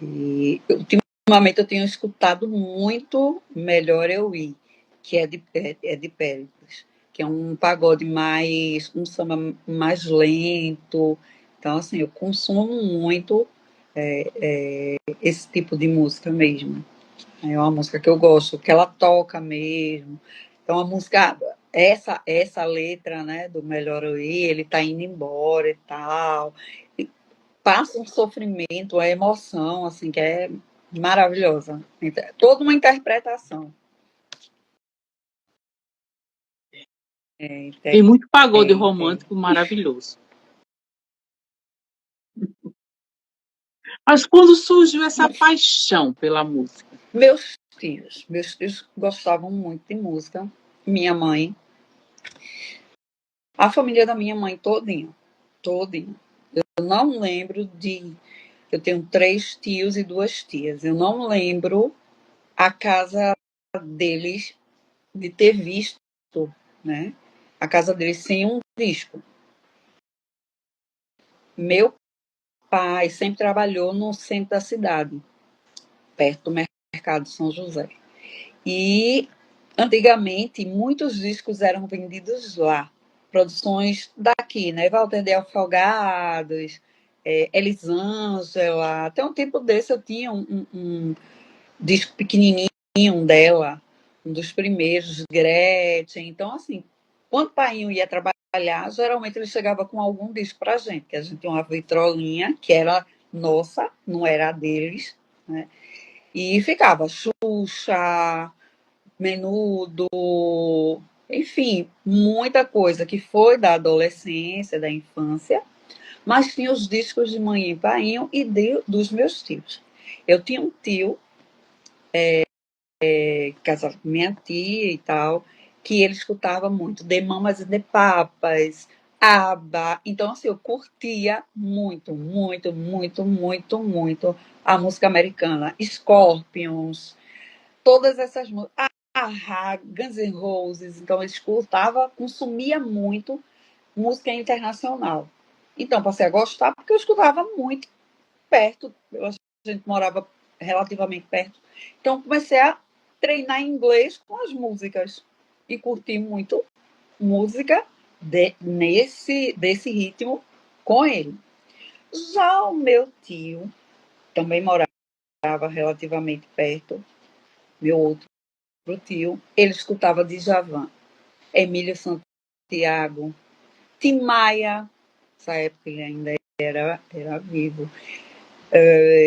E ultimamente eu tenho escutado muito Melhor Eu Ir, que é de Péricles, que é um pagode mais, um samba mais lento. Então, assim, eu consumo muito esse tipo de música mesmo. É uma música que eu gosto, que ela toca mesmo. Então, a música, essa letra, né, do Melhor Eu Ir, ele tá indo embora e tal. E passa um sofrimento, a emoção, assim, que é maravilhosa. Toda uma interpretação. É, Tem muito pagode tem. romântico maravilhoso. Mas quando surgiu essa paixão pela música? Meus tios gostavam muito de música. Minha mãe, a família da minha mãe todinha, todinha. Eu não lembro de. Eu tenho 3 tios e 2 tias. Eu não lembro a casa deles de ter visto, né? A casa deles sem um disco. Meu pai sempre trabalhou no centro da cidade, perto do Mercado São José. E, antigamente, muitos discos eram vendidos lá. Produções daqui, né? Walter de Afogados, Elisângela. Até um tempo desse eu tinha um disco pequenininho dela, um dos primeiros, Gretchen. Então, assim, quando o pai ia trabalhar, geralmente ele chegava com algum disco pra gente, que a gente tinha uma vitrolinha, que era nossa, não era a deles, né? E ficava Xuxa, Menudo, enfim, muita coisa que foi da adolescência, da infância, mas tinha os discos de mãe e painho e dos meus tios. Eu tinha um tio, casado com minha tia e tal, que ele escutava muito The Mamas and the Papas, ABBA. Então, assim, eu curtia muito, muito, muito, muito, muito a música americana. Scorpions, todas essas músicas. Guns N' Roses. Então, eu escutava, consumia muito música internacional. Então, passei a gostar porque eu escutava muito perto. A gente morava relativamente perto. Então, comecei a treinar inglês com as músicas e curti muito música desse ritmo com ele. Já o meu tio também morava relativamente perto, meu outro tio, ele escutava Djavan, Emílio Santiago, Tim Maia, nessa época ele ainda era vivo,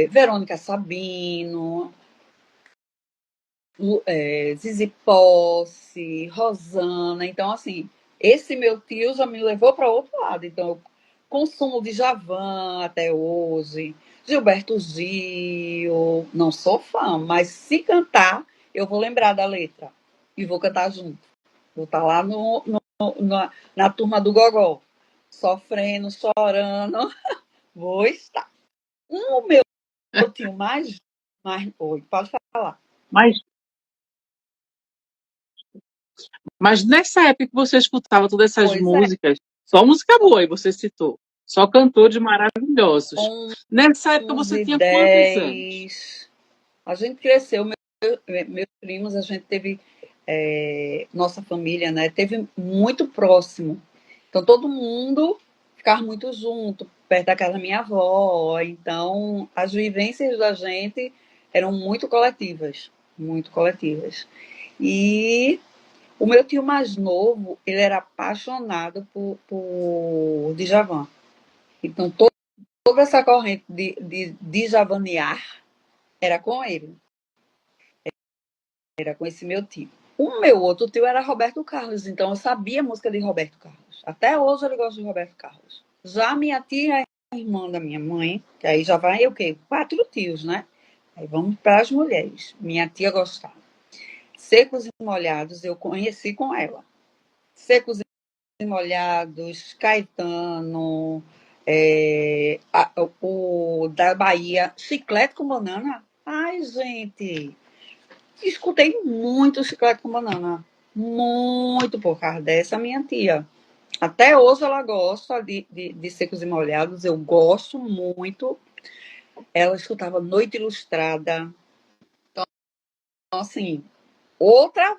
Verônica Sabino, Zizi Posse, Rosana. Então, assim, esse meu tio já me levou para outro lado. Então, eu consumo Djavan até hoje, Gilberto Gil. Não sou fã, mas se cantar, eu vou lembrar da letra e vou cantar junto. Vou estar lá na turma do Gogó, sofrendo, chorando. Vou estar. O meu tio mais. Oi, pode falar. Mas nessa época que você escutava todas essas Pois é. músicas, só música boa, e você citou, só cantores maravilhosos. Nessa época você tinha quantos anos? A gente cresceu, meus primos, a gente teve, nossa família, né, teve muito próximo. Então, todo mundo ficava muito junto, perto da casa da minha avó. Então, as vivências da gente eram muito coletivas, muito coletivas. E o meu tio mais novo, ele era apaixonado por Djavan. Então, toda essa corrente de javanear era com ele, era com esse meu tio. O meu outro tio era Roberto Carlos, então eu sabia a música de Roberto Carlos. Até hoje ele gosta de Roberto Carlos. Já minha tia, a irmã da minha mãe, que aí já vai o quê? 4 tios, né? Aí vamos para as mulheres. Minha tia gostava. Secos e Molhados eu conheci com ela. Secos e Molhados, Caetano, o da Bahia, Chiclete com Banana. Ai, gente, escutei muito Chiclete com Banana. Muito por causa dessa minha tia. Até hoje ela gosta de Secos e Molhados, eu gosto muito. Ela escutava Noite Ilustrada. Então, assim, outra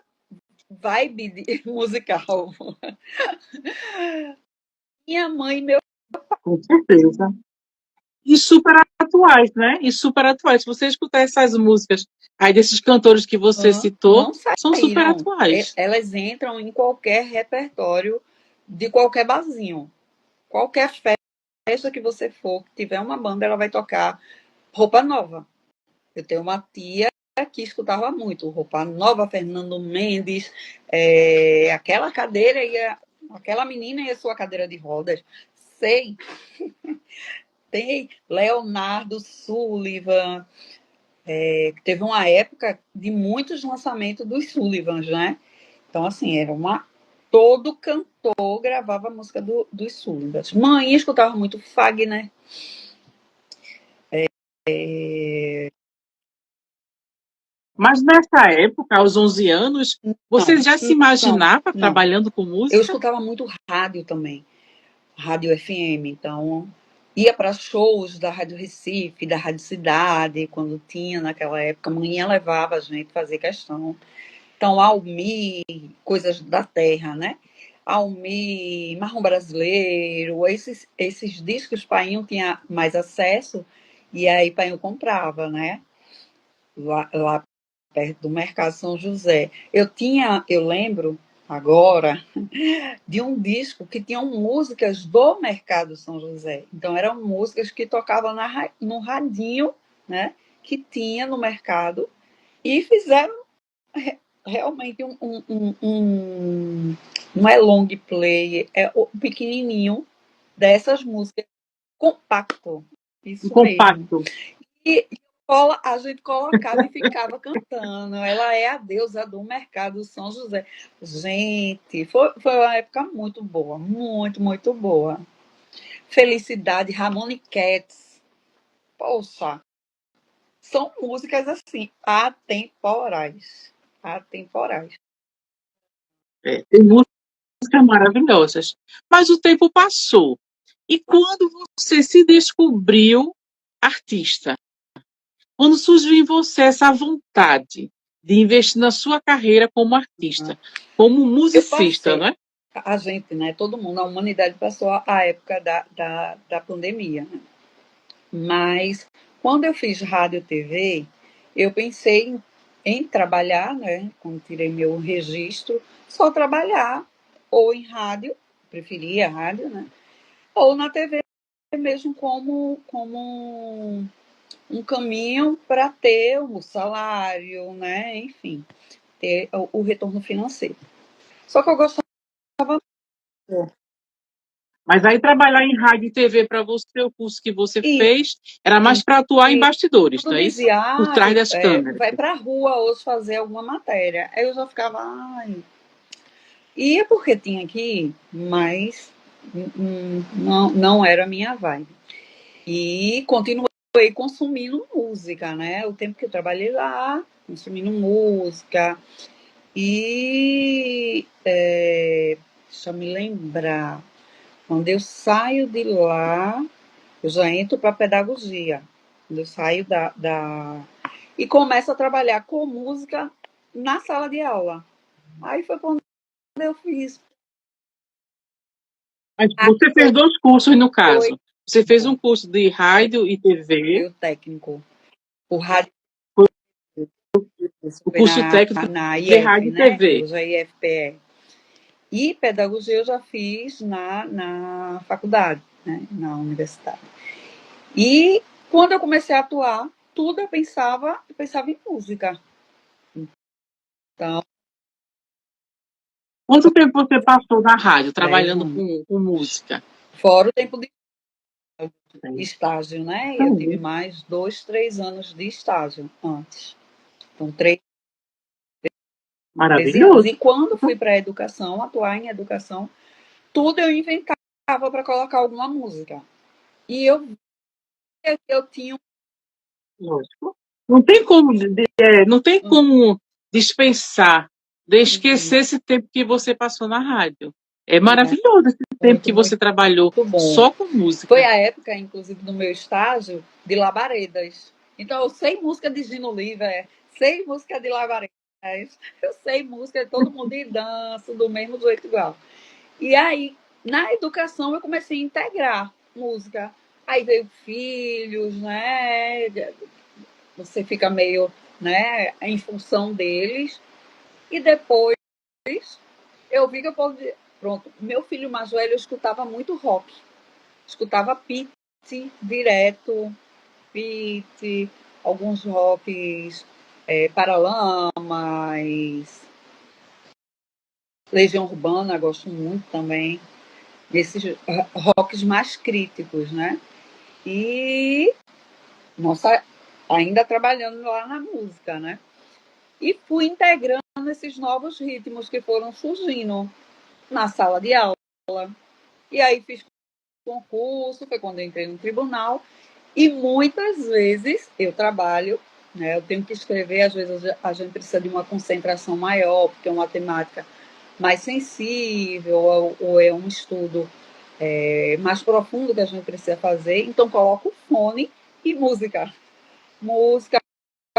vibe musical. Minha mãe e meu. Com certeza. E super atuais, né? E super atuais. Se você escutar essas músicas aí desses cantores que você citou, Não são super saíram. atuais. Elas entram em qualquer repertório de qualquer barzinho. Qualquer festa que você for, que tiver uma banda, ela vai tocar Roupa Nova. Eu tenho uma tia que escutava muito Roupa Nova, Fernando Mendes, aquela cadeira aquela menina e a sua cadeira de rodas. Sei. Tem Leonardo Sullivan. Teve uma época de muitos lançamentos dos Sullivans, né? Então, assim, todo cantor gravava a música dos Sullivans. Mãe escutava muito Fagner. Mas nessa época, aos 11 anos, você já se imaginava não. trabalhando com Eu música? escutava muito rádio também. Rádio FM, então ia para shows da Rádio Recife, da Rádio Cidade, quando tinha naquela época, a manhã levava a gente fazer questão. Então, Almir, coisas da terra, né? Almir, Marrom Brasileiro, esses discos Painho tinha mais acesso, e aí Painho comprava, né? Lá perto do Mercado São José. Eu lembro agora de um disco que tinham músicas do Mercado São José. Então eram músicas que tocavam no radinho, né? Que tinha no mercado e fizeram realmente não é long play, é o pequenininho dessas músicas, compacto, Um isso mesmo. compacto. E a gente colocava e ficava cantando. Ela é a deusa do mercado São José. Gente, foi uma época muito boa, muito, muito boa. Felicidade, Ramon e Cats. Poxa, são músicas assim, atemporais. Atemporais. Tem músicas maravilhosas. Mas o tempo passou. E quando você se descobriu artista? Quando surgiu em você essa vontade de investir na sua carreira como artista, como Eu musicista, passei, não é? a gente, né? Todo mundo, a humanidade passou a época da pandemia, né? Mas quando eu fiz rádio e TV, eu pensei em trabalhar, né? Quando tirei meu registro, só trabalhar ou em rádio, preferia rádio, né? Ou na TV mesmo como um caminho para ter o salário, né? Enfim, ter o retorno financeiro. Só que eu gostava. Mas aí trabalhar em rádio e TV para você, o curso que você E, fez, era mais para atuar em e bastidores, quando não é isso? dizia, Por trás das câmeras. vai para a rua hoje fazer alguma matéria, aí eu já ficava, ai. Ia porque tinha que ir, mas não era a minha vibe. E continuei consumindo música, né? O tempo que eu trabalhei lá, consumindo música. E deixa eu me lembrar, quando eu saio de lá, eu já entro para pedagogia. Quando eu saio e começo a trabalhar com música na sala de aula. Aí foi quando eu fiz. Mas Aí você fez dois cursos, no foi caso. Você fez um curso de rádio e TV, o técnico. O rádio o foi curso técnico na de IF, rádio e né? TV. Hoje é IFPE. E pedagogia eu já fiz na faculdade, né? Na universidade. E quando eu comecei a atuar, tudo eu pensava em música. Então, Quanto tempo você passou na rádio, 10 trabalhando anos. com música? Fora o tempo de estágio, né? Eu tive Uhum. mais 2, 3 anos de estágio antes. Então, 13 anos. Maravilhoso. E quando fui para a educação, atuar em educação, tudo eu inventava para colocar alguma música. E eu tinha Lógico. Não tem como, não tem como dispensar, de esquecer esse tempo que você passou na rádio. É maravilhoso esse tempo muito, que você muito trabalhou bom. só com Foi música. a época, inclusive, do meu estágio de labaredas. Então, eu sei música de Gino Liver, sei música de labaredas, eu sei música de todo mundo e danço do mesmo jeito igual. E aí, na educação, eu comecei a integrar música. Aí veio filhos, né? Você fica meio, né, em função deles. E depois eu vi que eu podia. Pronto, meu filho mais velho escutava muito rock. Escutava Pete direto, Pete, alguns rocks, Paralamas, Legião Urbana, gosto muito também. Desses rocks mais críticos, né? E, nossa, ainda trabalhando lá na música, né? E fui integrando esses novos ritmos que foram surgindo na sala de aula. E aí fiz concurso, foi quando eu entrei no tribunal. E muitas vezes eu trabalho, né? Eu tenho que escrever, às vezes a gente precisa de uma concentração maior, porque é uma temática mais sensível, ou é um estudo mais profundo que a gente precisa fazer, então coloco fone e música. Música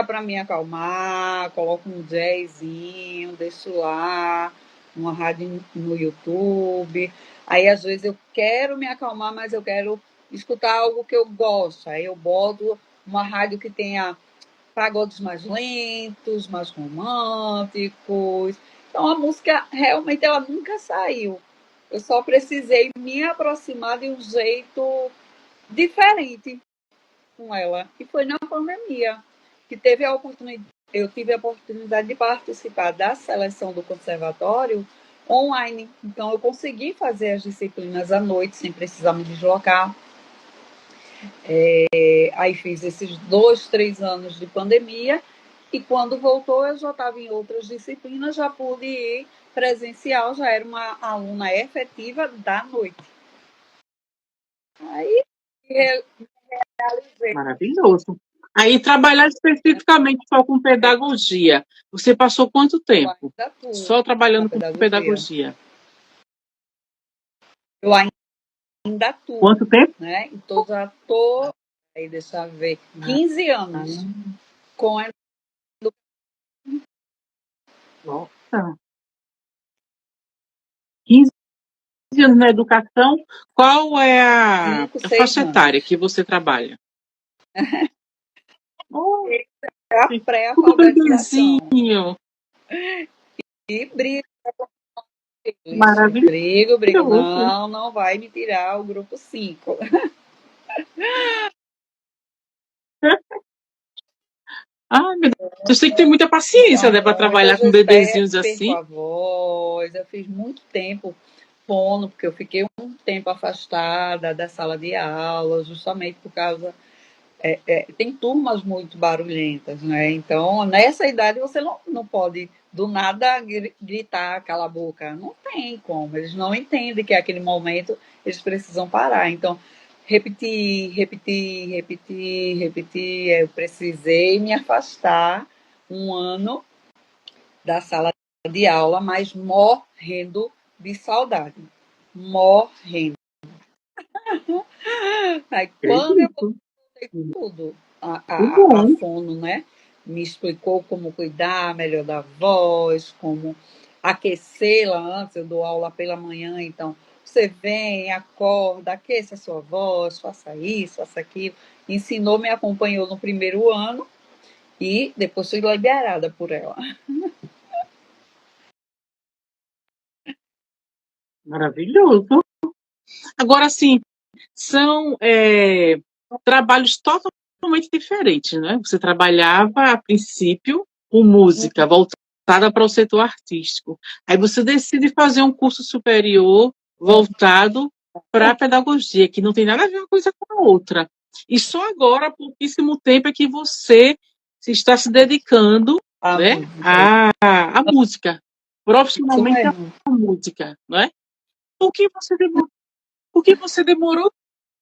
para me acalmar, coloco um jazzinho, deixo lá, uma rádio no YouTube. Aí, às vezes, eu quero me acalmar, mas eu quero escutar algo que eu gosto. Aí eu boto uma rádio que tenha pagodes mais lentos, mais românticos. Então, a música, realmente, ela nunca saiu. Eu só precisei me aproximar de um jeito diferente com ela. E foi na pandemia que teve a oportunidade, eu tive a oportunidade de participar da seleção do conservatório online. Então eu consegui fazer as disciplinas à noite sem precisar me deslocar. Aí fiz esses 2, 3 anos de pandemia e quando voltou eu já estava em outras disciplinas, já pude ir presencial, já era uma aluna efetiva da noite. Aí realizei Maravilhoso. Aí, trabalhar especificamente só com pedagogia. Você passou quanto eu tempo? ainda atuo Só na trabalhando com pedagogia. pedagogia. Eu ainda atuo, Quanto tempo? né? Então já estou, aí deixa eu ver, 15 Ah, anos com nossa. 15 anos na educação. Qual é a 5, 6 faixa etária anos. que você trabalha? Oh, É a tudo pré-alfabetização. bebezinho. E brigo, isso, Maravilhoso. brigo. Não, não vai me tirar o grupo 5. Ah, meu Deus. Você tem que ter muita paciência, né, para trabalhar Às com vezes bebezinhos perco assim. a voz. Eu fiz muito tempo fono, porque eu fiquei um tempo afastada da sala de aula, justamente por causa tem turmas muito barulhentas, né? Então, nessa idade, você não pode do nada gritar, cala a boca. Não tem como. Eles não entendem que é aquele momento eles precisam parar. Então, repetir, repetir, repetir, repetir. Eu precisei me afastar um ano da sala de aula, mas morrendo de saudade. Morrendo. Aí, quando eu Acredito. tudo. Que A bom. fono, né? Me explicou como cuidar melhor da voz, como aquecê-la antes. Eu dou aula pela manhã, então você vem, acorda, aqueça a sua voz, faça isso, faça aquilo. Ensinou, me acompanhou no primeiro ano e depois fui liberada por ela. Maravilhoso. Agora, sim, são trabalhos totalmente diferentes, né? Você trabalhava, a princípio, com música, voltada para o setor artístico. Aí você decide fazer um curso superior voltado para a pedagogia, que não tem nada a ver uma coisa com a outra. E só agora, há pouquíssimo tempo, é que você está se dedicando, A né, música, à música, isso profissionalmente mesmo. à música, não é? Por que você demorou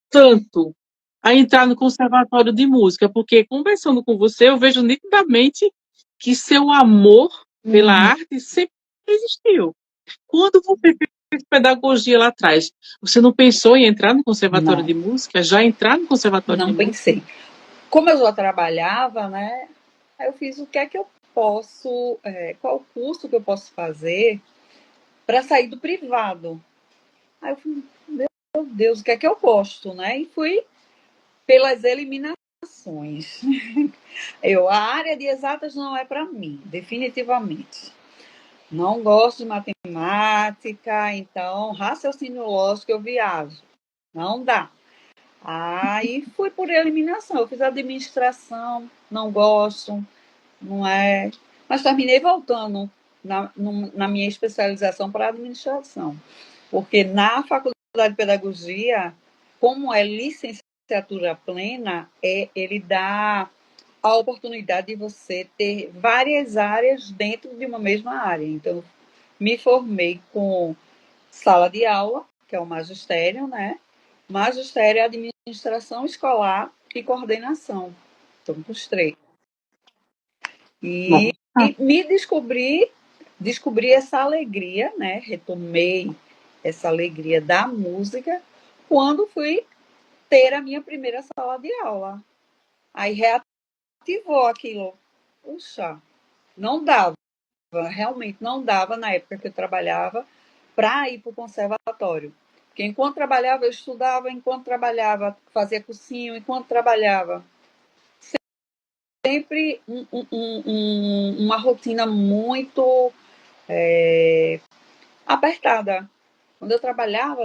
tanto a entrar no conservatório de música? Porque conversando com você, eu vejo nitidamente que seu amor pela arte sempre existiu. Quando você fez pedagogia lá atrás, você não pensou em entrar no conservatório Não, de música? Já entrar no conservatório de não música? pensei. Como eu já trabalhava, né? Aí eu fiz o que é que eu posso, qual curso que eu posso fazer para sair do privado. Aí eu fui, meu Deus, o que é que eu gosto, né? E fui pelas eliminações. A área de exatas não é para mim, definitivamente. Não gosto de matemática, então raciocínio lógico eu viajo. Não dá. Aí fui por eliminação. Eu fiz administração, não gosto, não é. Mas terminei voltando na minha especialização para administração. Porque na faculdade de pedagogia, como é licenciatura plena, ele dá a oportunidade de você ter várias áreas dentro de uma mesma área. Então, me formei com sala de aula, que é o magistério, né? Magistério, administração escolar e coordenação. Então, os três. E, Nossa, me descobri essa alegria, né? Retomei. essa alegria da música quando fui ter a minha primeira sala de aula. Aí reativou aquilo. Puxa, não dava, realmente não dava na época que eu trabalhava para ir para o conservatório. Porque enquanto trabalhava, eu estudava, enquanto trabalhava, fazia cursinho, enquanto trabalhava. Sempre uma rotina muito apertada. Quando eu trabalhava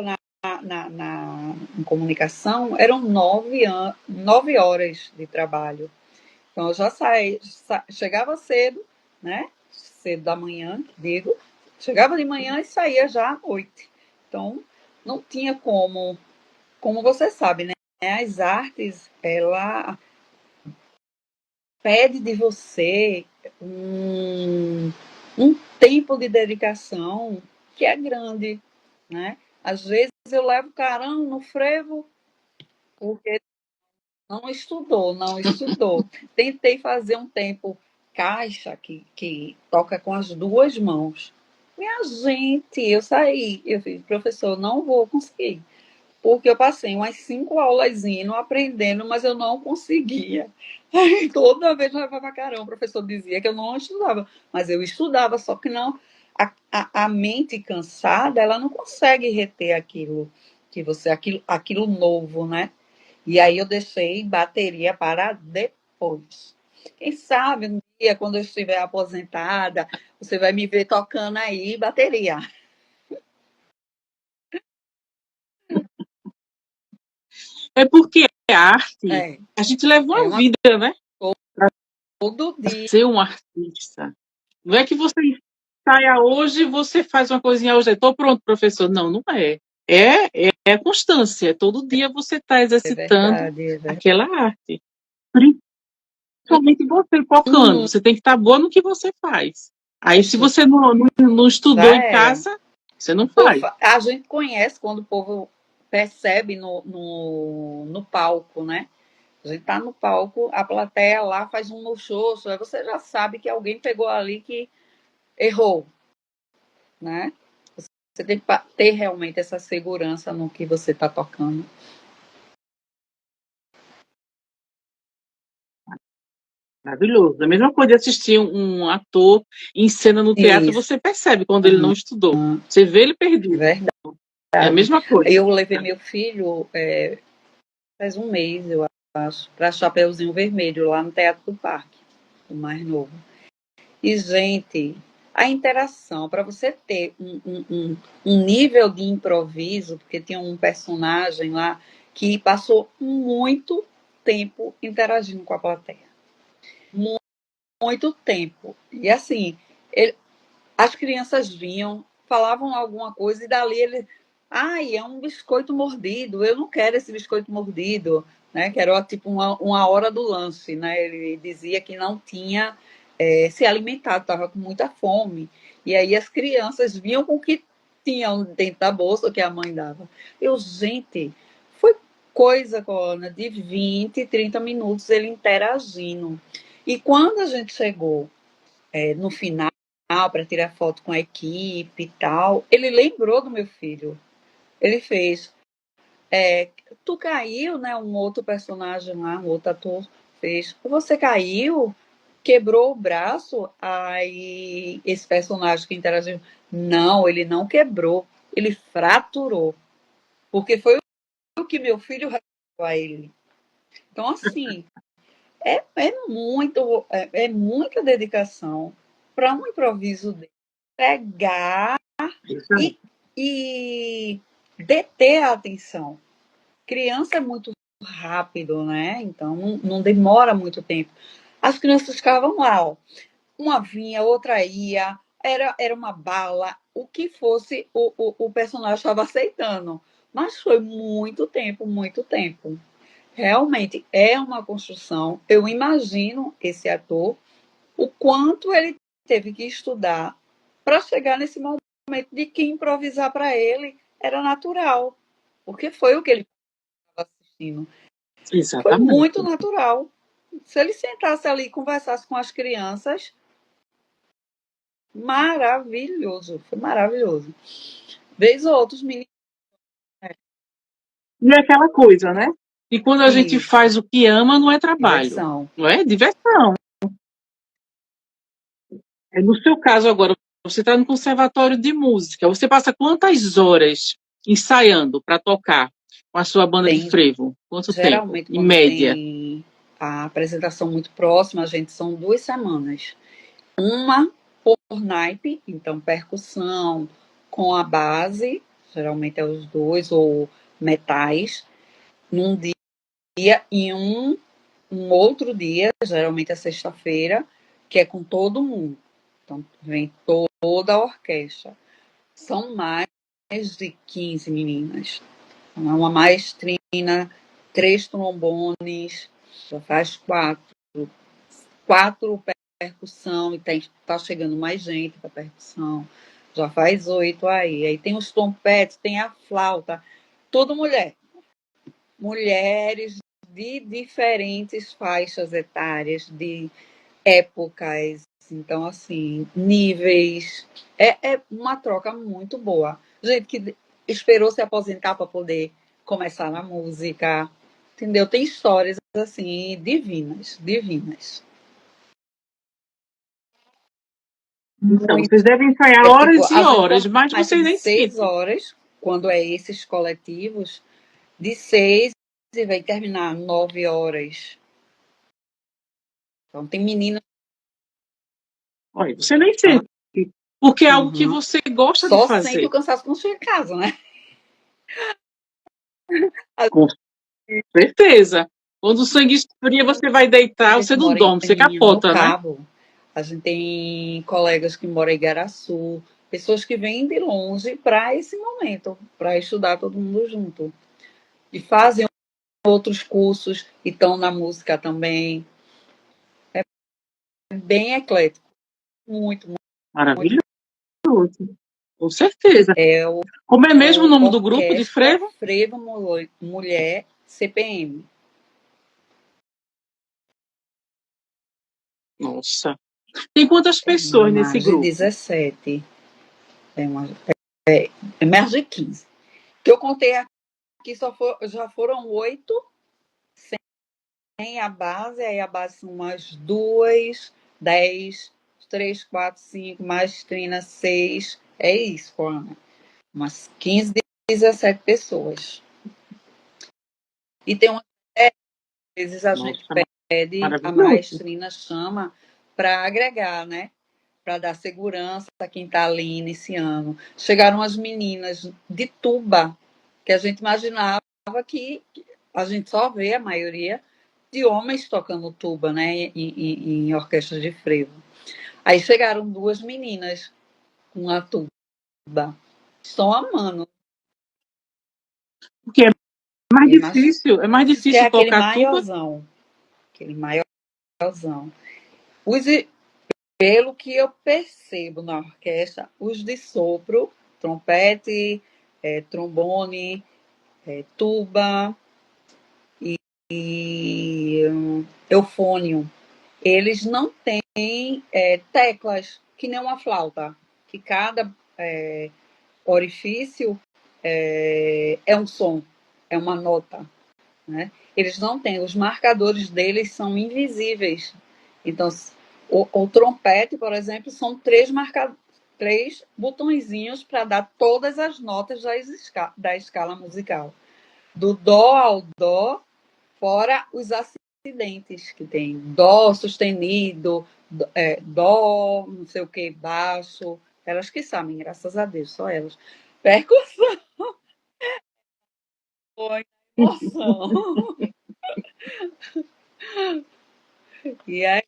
em comunicação, eram 9 horas de trabalho. Então, eu já chegava cedo, né? Cedo da manhã, digo. Chegava de manhã e saía já à noite. Então, não tinha como você sabe, né? As artes, ela pede de você um tempo de dedicação que é grande, né? Às vezes eu levo carão no frevo porque não estudou. Tentei fazer um tempo caixa que toca com as duas mãos. Minha gente, eu saí, eu fiz, professor, não vou conseguir. Porque eu passei umas 5 aulas indo, aprendendo, mas eu não conseguia. Aí, toda vez eu levava carão, o professor dizia que eu não estudava, mas eu estudava, só que não. A mente cansada, ela não consegue reter aquilo que você, aquilo novo, né? E aí eu deixei bateria para depois. Quem sabe um dia, quando eu estiver aposentada, você vai me ver tocando aí bateria. É porque a arte, É, a gente leva é uma uma vida, né? todo dia. Ser um artista. Não é que você saia hoje e você faz uma coisinha hoje. Estou pronto, professor. Não, não é. É constância. Todo dia você está É exercitando verdade, é verdade. aquela arte. Principalmente você focando. Você tem que estar boa no que você faz. Aí, se você não estudou Já em era. casa, você não faz. A gente conhece quando o povo percebe no palco, né? A gente tá no palco, a plateia lá faz um mochoço, aí você já sabe que alguém pegou ali que errou, né? Você tem que ter realmente essa segurança no que você está tocando. Maravilhoso. A mesma coisa de assistir um ator em cena no teatro, Isso. você percebe quando ele não estudou. Você vê ele perdido. Verdade. É a mesma coisa. Eu levei meu filho faz um mês, eu acho, para Chapeuzinho Vermelho, lá no Teatro do Parque, o mais novo. E, gente, a interação, para você ter um nível de improviso, porque tinha um personagem lá que passou muito tempo interagindo com a plateia. Muito tempo. E assim, as crianças vinham, falavam alguma coisa e dali ele. Ai, é um biscoito mordido, eu não quero esse biscoito mordido, né? Que era tipo uma hora do lanche, né? Ele dizia que não tinha se alimentado, estava com muita fome. E aí as crianças vinham com o que tinham dentro da bolsa que a mãe dava. Eu, gente, foi coisa, Corona, de 20, 30 minutos ele interagindo. E quando a gente chegou no final, para tirar foto com a equipe e tal, ele lembrou do meu filho. Ele fez. Tu caiu, né? Um outro personagem lá, um outro ator fez. Você caiu, quebrou o braço, aí esse personagem que interagiu. Não, ele não quebrou, ele fraturou. Porque foi o que meu filho revelou a ele. Então, assim, é muita dedicação para um improviso dele. Pegar e, e deter a atenção. Criança é muito rápido, né? Então não demora muito tempo. As crianças ficavam lá, ó. Uma vinha, outra ia, era uma bala, o que fosse o personagem estava aceitando. Mas foi muito tempo, muito tempo. Realmente é uma construção. Eu imagino esse ator, o quanto ele teve que estudar para chegar nesse momento de que improvisar para ele era natural, porque foi o que ele estava assistindo. Foi muito Exatamente. natural. Se ele sentasse ali e conversasse com as crianças, maravilhoso, foi maravilhoso. Vez ou outros meninos. E é aquela coisa, né? E quando a gente Isso, faz o que ama, não é trabalho, diversão. não é diversão. É no seu caso agora, você está no conservatório de música, você passa quantas horas ensaiando para tocar com a sua banda de frevo? Quanto tempo, Geralmente, em quando média? tem a apresentação muito próxima, a gente são 2 semanas. Uma por naipe, então percussão com a base, geralmente é os dois, ou metais, num dia, e um outro dia, geralmente é sexta-feira, que é com todo mundo. Então, vem toda a orquestra. São mais de 15 meninas. Então, é uma maestrina, 3 trombones, já faz 4 percussão, e tá chegando mais gente para percussão. Já faz 8 aí. Aí tem os trompetes, tem a flauta, tudo mulher. Mulheres de diferentes faixas etárias, de épocas, então, assim, níveis. É uma troca muito boa. Gente que esperou se aposentar para poder começar na música, entendeu? Tem histórias, assim, divinas, divinas. Então, Muito. vocês devem ensaiar É tipo, horas e a gente horas, mas começa vocês de nem 6 sentem. horas, quando é esses coletivos, de 6 e vai terminar 9 horas. Então, tem meninas. Olha, você nem sente, porque é algo que Uhum. você gosta de Só sente o fazer. cansaço quando chega em casa, né? Com certeza. Quando o sangue esfria, você vai A deitar, você gente não mora dorme, você no capota, né? Cabo, a gente tem colegas que moram em Igaraçu, pessoas que vêm de longe para esse momento, para estudar todo mundo junto. E fazem outros cursos e estão na música também. É bem eclético, muito, muito. Maravilhoso, com certeza. É o Como é mesmo o nome do grupo de Orquestra frevo? Frevo Mulher CPM. Nossa. Tem quantas É pessoas nesse mais de grupo? 17. É, é mais de 15. Que eu contei aqui já foram 8 sem a base, aí a base são umas 2, 10, 3, 4, 5, mais trina 6. É isso, Ana. Umas 15, 17 pessoas. E tem umas vezes a gente Nossa, pede, a maravilhoso. maestrina chama para agregar, né? Para dar segurança a quem está ali iniciando. Chegaram as meninas de tuba, que a gente imaginava que a gente só vê a maioria de homens tocando tuba, né, em orquestras de frevo. Aí chegaram 2 meninas com a tuba. Estão amando. Porque E é mais que é difícil aquele tocar tuba. maiorzão. Aquele maiorzão. Os, pelo que eu percebo na orquestra, os de sopro, trompete, trombone, tuba e eufônio, eles não têm teclas, que nem uma flauta, que cada orifício é um som, é uma nota. Né? Eles não têm, os marcadores deles são invisíveis. Então, o trompete, por exemplo, são 3 botõezinhos para dar todas as notas da escala musical. Do dó ao dó, fora os acidentes que tem. Dó sustenido, dó, não sei o que, baixo. Elas que sabem, graças a Deus, só elas. Percussão, emoção. E aí,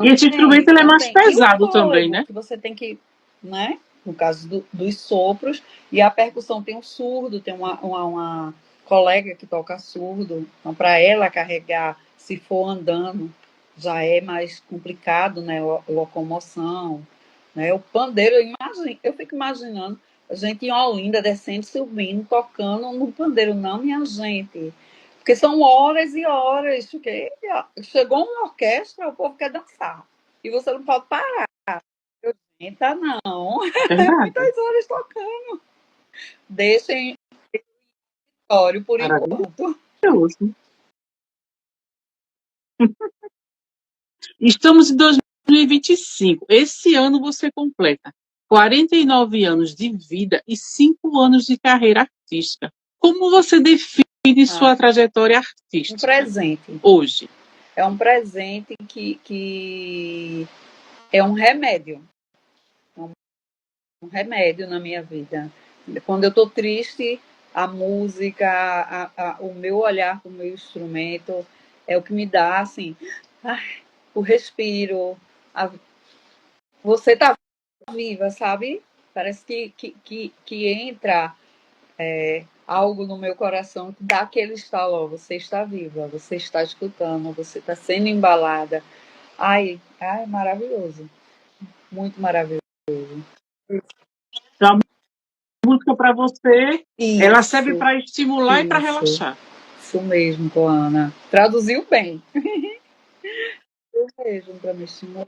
E esse instrumento ele é mais também. E o pesado também, fôlego, né? que você tem que, né? No caso dos sopros, e a percussão tem um surdo, tem uma colega que toca surdo, então para ela carregar, se for andando, já é mais complicado, né? Locomoção, né? O pandeiro, eu fico imaginando a gente em Olinda descendo, subindo, tocando no pandeiro, não, minha gente. Porque são horas e horas. Porque chegou uma orquestra, o povo quer dançar. E você não pode parar. Tá não. Verdade. Muitas horas tocando. Deixem óleo por enquanto. Maravilhoso. Estamos em 2025. Esse ano você completa 49 anos de vida e 5 anos de carreira artística. Como você define sua trajetória artística? Um presente. Hoje. É um presente que é um remédio. Um remédio na minha vida. Quando eu estou triste, a música, o meu olhar para o meu instrumento é o que me dá, assim, o respiro. Você tá viva, sabe? Parece que entra algo no meu coração que dá aquele estalo, ó, você está viva, você está escutando, você está sendo embalada. Ai, maravilhoso. Muito maravilhoso. Então, a música para você, Isso, ela serve para estimular e para isso. relaxar. Isso mesmo, Coana. Traduziu bem. Isso mesmo, para me estimular.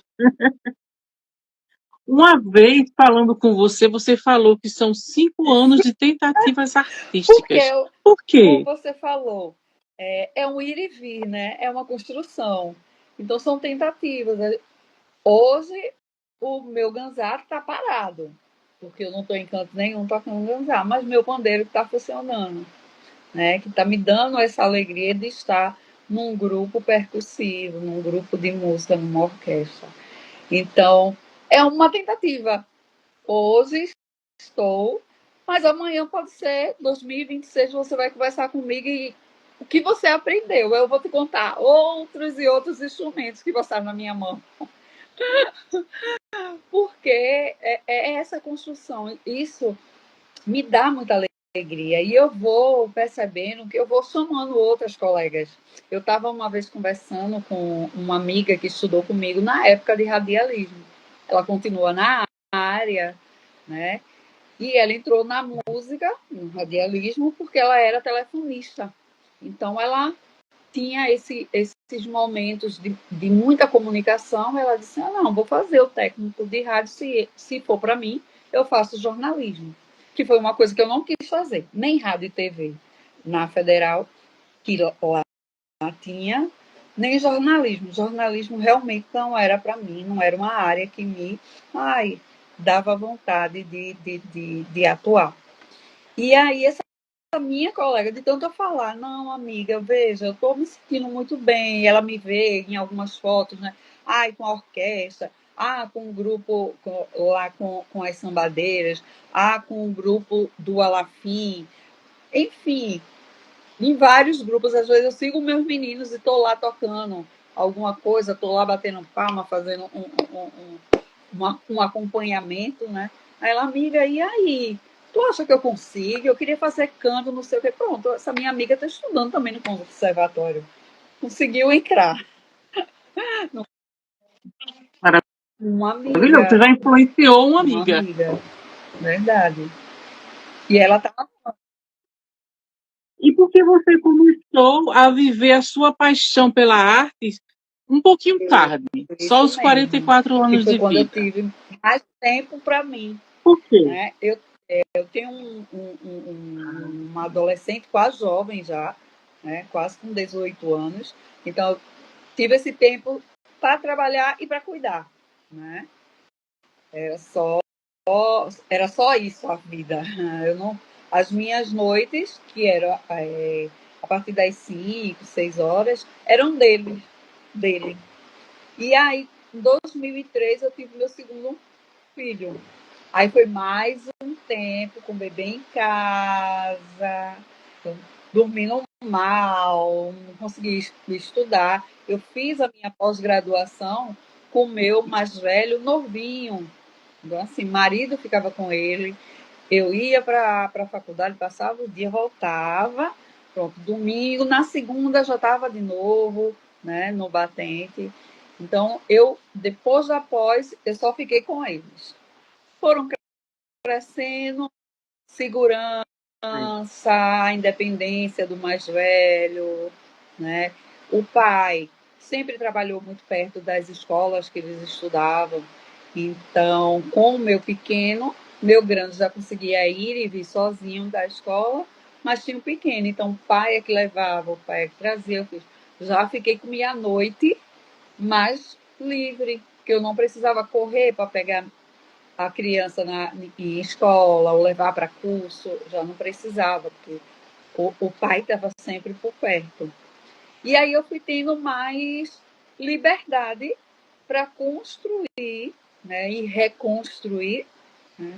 Uma vez falando com você, você falou que são 5 anos de tentativas artísticas. Por Como quê? você falou, é um ir e vir, né? É uma construção. Então são tentativas. Hoje o meu ganzá está parado, porque eu não estou em canto nenhum tocando ganzá, mas meu pandeiro está funcionando, né? Que está me dando essa alegria de estar num grupo percussivo, num grupo de música, numa orquestra. Então, é uma tentativa. Hoje estou, mas amanhã pode ser 2026, você vai conversar comigo e o que você aprendeu. Eu vou te contar outros e outros instrumentos que passaram na minha mão. Porque é essa construção. Isso me dá muita alegria. E eu vou percebendo que eu vou somando outras colegas. Eu estava uma vez conversando com uma amiga que estudou comigo na época de radialismo. Ela continua na área, né? E ela entrou na música, no radialismo, porque ela era telefonista. Então ela tinha esses momentos de muita comunicação. Ela disse: não, vou fazer o técnico de rádio, se for para mim, eu faço jornalismo. Que foi uma coisa que eu não quis fazer, nem rádio e TV na Federal, que lá tinha, nem jornalismo. Jornalismo realmente não era para mim, não era uma área que me dava vontade de atuar. E aí, essa minha colega, de tanto eu falar, não, amiga, veja, eu estou me sentindo muito bem. Ela me vê em algumas fotos, né? Com a orquestra, com o grupo lá com as sambadeiras, com o grupo do Alafim, enfim, em vários grupos. Às vezes eu sigo meus meninos e estou lá tocando alguma coisa, estou lá batendo palma, fazendo um acompanhamento, né? Aí ela, amiga, e aí? Tu acha que eu consigo? Eu queria fazer canto, não sei o que. Pronto, essa minha amiga está estudando também no conservatório. Conseguiu entrar. Uma Maravilhoso. Você amiga. já influenciou uma Uma amiga. amiga. Verdade. E ela tá. E por que você começou a viver a sua paixão pela arte um pouquinho tarde? Só Isso aos mesmo. 44 Que anos foi de quando eu vida. tive mais tempo para mim. Por quê? Né? Eu tenho uma adolescente quase jovem já, né? Quase com 18 anos. Então, eu tive esse tempo para trabalhar e para cuidar. Né? Era só isso a vida. Eu não, as minhas noites, que eram a partir das 5, 6 horas, eram dele. E aí, em 2003, eu tive meu segundo filho. Aí foi mais um tempo com o bebê em casa, dormindo mal, não consegui estudar. Eu fiz a minha pós-graduação com o meu mais velho novinho. Então, assim, marido ficava com ele, eu ia para a faculdade, passava o dia, voltava, pronto, domingo, na segunda já estava de novo, né, no batente. Então, depois da pós, eu só fiquei com eles. Foram crescendo, segurança, a independência do mais velho, né? O pai sempre trabalhou muito perto das escolas que eles estudavam. Então, com o meu pequeno, meu grande já conseguia ir e vir sozinho da escola, mas tinha um pequeno. Então, o pai é que levava, o pai é que trazia. Já fiquei com minha noite mais livre, que eu não precisava correr para pegar a criança em escola ou levar para curso, já não precisava, porque o pai estava sempre por perto. E aí eu fui tendo mais liberdade para construir, né, e reconstruir, né,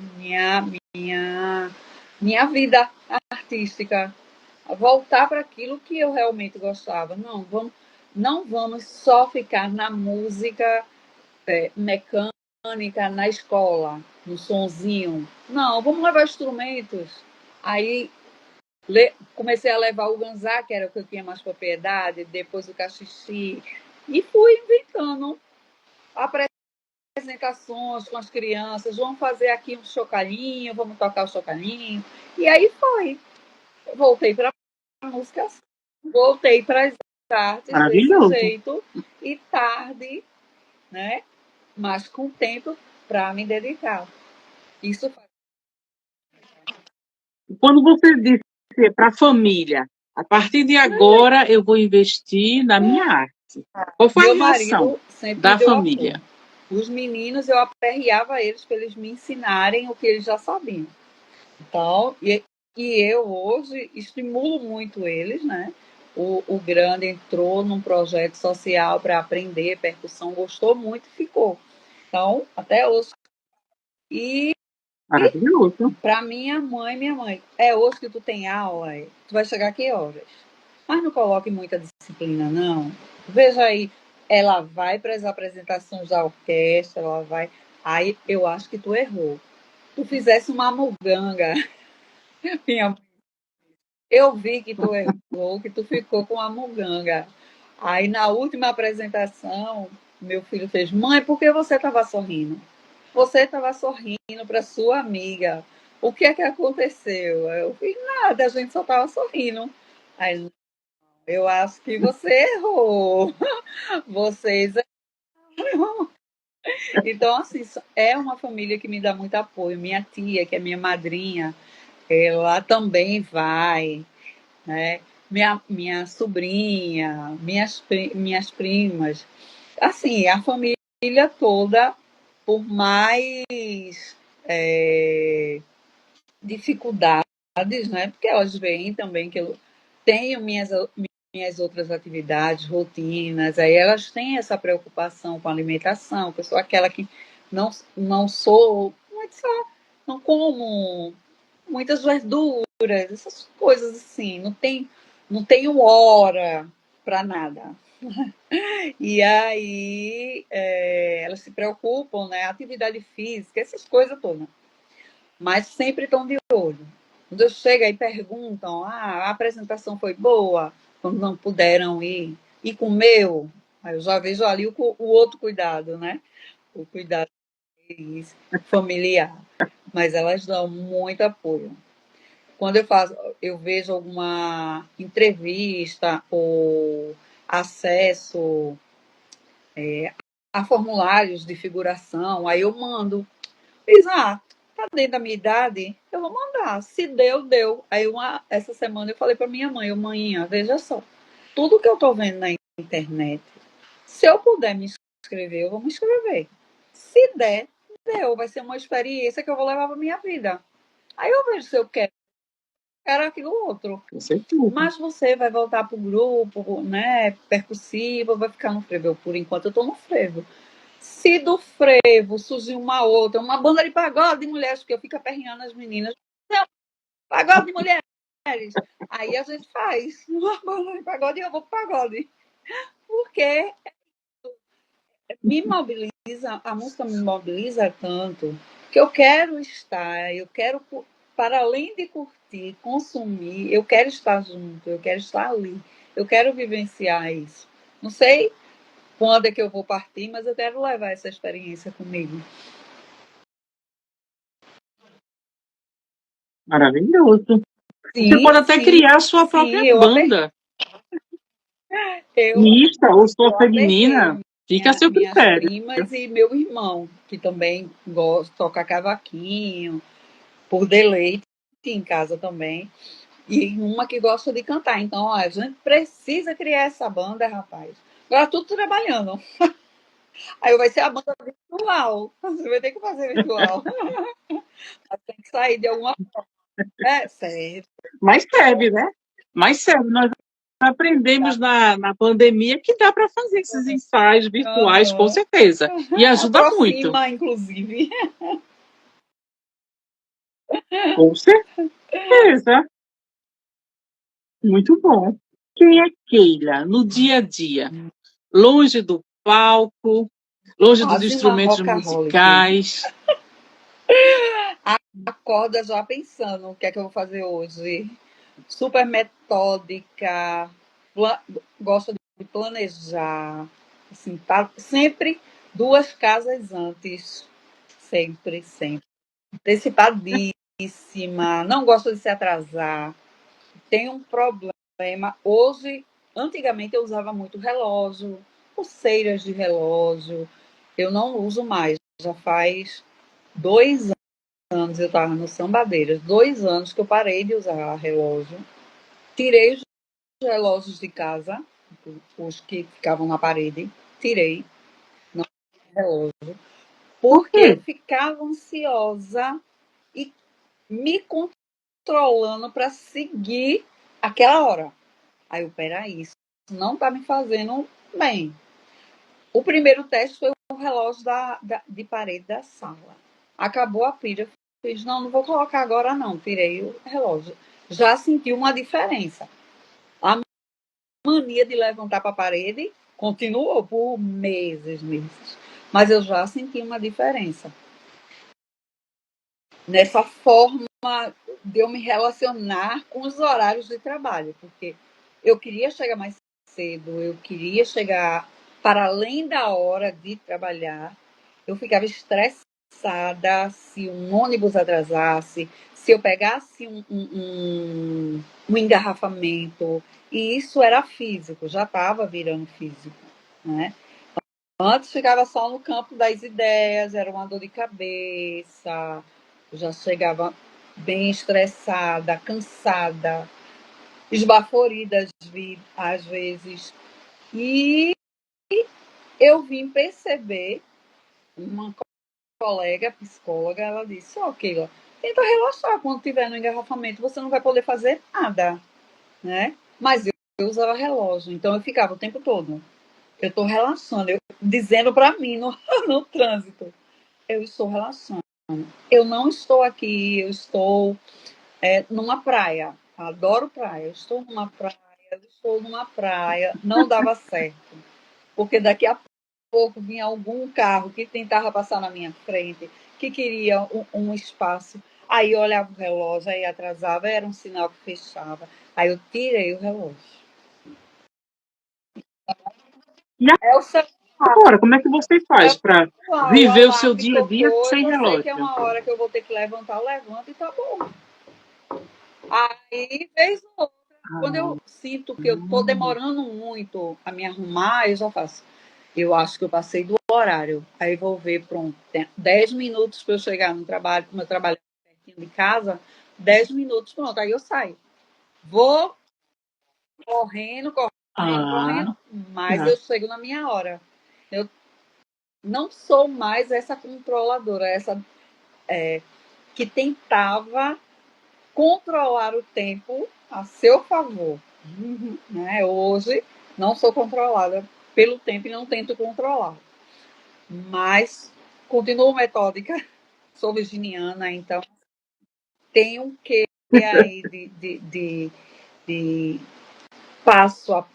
minha vida artística, voltar para aquilo que eu realmente gostava. Não vamos só ficar na música mecânica na escola, no sonzinho. Não, vamos levar instrumentos. Aí comecei a levar o ganzá, que era o que eu tinha mais propriedade, depois o cachixi, e fui inventando apresentações com as crianças. Vamos fazer aqui um chocalhinho, vamos tocar o chocalhinho. E aí foi. Voltei para a música, voltei para as artes desse Maravilhoso. jeito, e tarde, né? Mas com tempo para me dedicar. Isso faz. Quando você disse para a família, a partir de agora eu vou investir na minha arte. Qual foi a Meu reação marido sempre me da deu apoio. família? Os meninos, eu aperreava eles para eles me ensinarem o que eles já sabiam. Então, e eu hoje estimulo muito eles, né? O grande entrou num projeto social para aprender percussão, gostou muito e ficou. Então, até hoje. E Maravilhoso. para minha mãe, é hoje que tu tem aula, tu vai chegar a que horas? Mas não coloque muita disciplina, não. Veja aí, ela vai para as apresentações da orquestra, ela vai. Aí eu acho que tu errou. Tu fizesse uma muganga. Eu vi que tu errou, que tu ficou com a muganga. Aí na última apresentação, meu filho fez: Mãe, por que você estava sorrindo? Você estava sorrindo para sua amiga. O que é que aconteceu? Eu fiz: Nada, a gente só estava sorrindo. Aí, eu acho que você errou. Vocês erram. Então, assim, é uma família que me dá muito apoio. Minha tia, que é minha madrinha, ela também vai, né? Minha sobrinha, minhas primas. Assim, a família toda, por mais dificuldades, né? Porque elas veem também que eu tenho minhas outras atividades, rotinas, aí elas têm essa preocupação com a alimentação, que eu sou aquela que não sou, como é que só, não como muitas verduras, essas coisas assim, não tenho hora para nada. E aí elas se preocupam, né? Atividade física, essas coisas todas. Mas sempre estão de olho. Quando eu chego e perguntam, a apresentação foi boa, quando não puderam ir, e comeu, aí eu já vejo ali o outro cuidado, né? O cuidado familiar. Mas elas dão muito apoio. Quando eu vejo alguma entrevista ou acesso a formulários de figuração, aí eu mando. Fiz, tá dentro da minha idade, eu vou mandar. Se deu, deu. Aí essa semana eu falei para minha mãe, manhinha, veja só, tudo que eu tô vendo na internet, se eu puder me inscrever, eu vou me inscrever. Se der, deu. Vai ser uma experiência que eu vou levar para minha vida. Aí eu vejo se eu quero aquilo outro. Com certeza. Mas você vai voltar para o grupo, né? Percussivo, vai ficar no frevo. Por enquanto, eu estou no frevo. Se do frevo surgir uma outra, uma banda de pagode de mulheres, porque eu fico aperreando as meninas. Não, pagode de mulheres. Aí a gente faz uma banda de pagode e eu vou para pagode. Porque me mobiliza, a música me mobiliza tanto que eu quero estar, eu quero, para além de curtir, consumir, eu quero estar junto, eu quero estar ali, eu quero vivenciar isso. Não sei quando é que eu vou partir, mas eu quero levar essa experiência comigo. Maravilhoso. Você Sim, pode até sim, criar a sua sim, própria banda, eu, mista ou só eu feminina. apertei Fica a seu minhas critério. primas e meu irmão, que também gosta de tocar cavaquinho, por deleite em casa também. E uma que gosta de cantar. Então, ó, a gente precisa criar essa banda, rapaz. Agora tudo trabalhando. Aí vai ser a banda virtual. Você vai ter que fazer virtual. Tem que sair de alguma forma. É, sério. Mas serve, né? Mas serve. Nós aprendemos na pandemia que dá para fazer esses ensaios virtuais, com Uhum. certeza. E ajuda muito. Aproxima, inclusive. Com certeza. Muito bom. Quem é Keila no dia a dia? Longe do palco, longe dos Quase uma instrumentos rockaholic. musicais. Acorda já pensando o que é que eu vou fazer hoje. Super metódica, gosta de planejar, assim, tá sempre 2 casas antes, sempre, sempre. Antecipadíssima, não gosta de se atrasar. Tem um problema. Hoje, antigamente eu usava muito relógio, pulseiras de relógio. Eu não uso mais. Já faz 2 anos eu estava no Sambadeiras, 2 anos que eu parei de usar relógio. Tirei os relógios de casa, os que ficavam na parede, tirei, não relógio, Por porque quê? eu ficava ansiosa e me controlando para seguir aquela hora. Aí eu, peraí, isso não está me fazendo bem. O primeiro teste foi o relógio de parede da sala. Acabou a pilha, fiz, não vou colocar agora não, tirei o relógio. Já senti uma diferença. A mania de levantar para a parede continuou por meses, meses. Mas eu já senti uma diferença nessa forma de eu me relacionar com os horários de trabalho, porque eu queria chegar mais cedo, eu queria chegar para além da hora de trabalhar. Eu ficava estressada se um ônibus atrasasse, se eu pegasse um engarrafamento, e isso era físico, já estava virando físico, né? Antes ficava só no campo das ideias, era uma dor de cabeça, eu já chegava bem estressada, cansada, esbaforida às vezes. E eu vim perceber, uma colega psicóloga, ela disse, ó, Keila, tenta relaxar quando estiver no engarrafamento, você não vai poder fazer nada, né? Mas eu usava relógio, então eu ficava o tempo todo. Eu estou relaxando, eu dizendo para mim no trânsito, eu estou relaxando. Eu não estou aqui, eu estou numa praia. Adoro praia. Eu estou numa praia, eu estou numa praia. Não dava certo. Porque daqui a pouco vinha algum carro que tentava passar na minha frente, que queria um espaço. Aí eu olhava o relógio, aí atrasava, era um sinal que fechava. Aí eu tirei o relógio. E É o celular, agora, como é que você é faz para o viver o seu alarme dia a dia tocou, eu sem já sei que é relógio? uma hora que eu vou ter que levantar, eu levanto e tá bom. Aí, vez ou outra, quando Ah, eu sinto que eu estou demorando muito a me arrumar, eu já faço. Eu acho que eu passei do horário. Aí vou ver, pronto, tem 10 minutos para eu chegar no trabalho, como eu trabalho pertinho de casa, 10 minutos, pronto, aí eu saio. Vou correndo, correndo, ah, correndo, mas eu chego na minha hora. Eu não sou mais essa controladora, essa que tentava controlar o tempo a seu favor. Né? Hoje não sou controlada pelo tempo e não tento controlar. Mas continuo metódica, sou virginiana, então tem um quê aí de passo a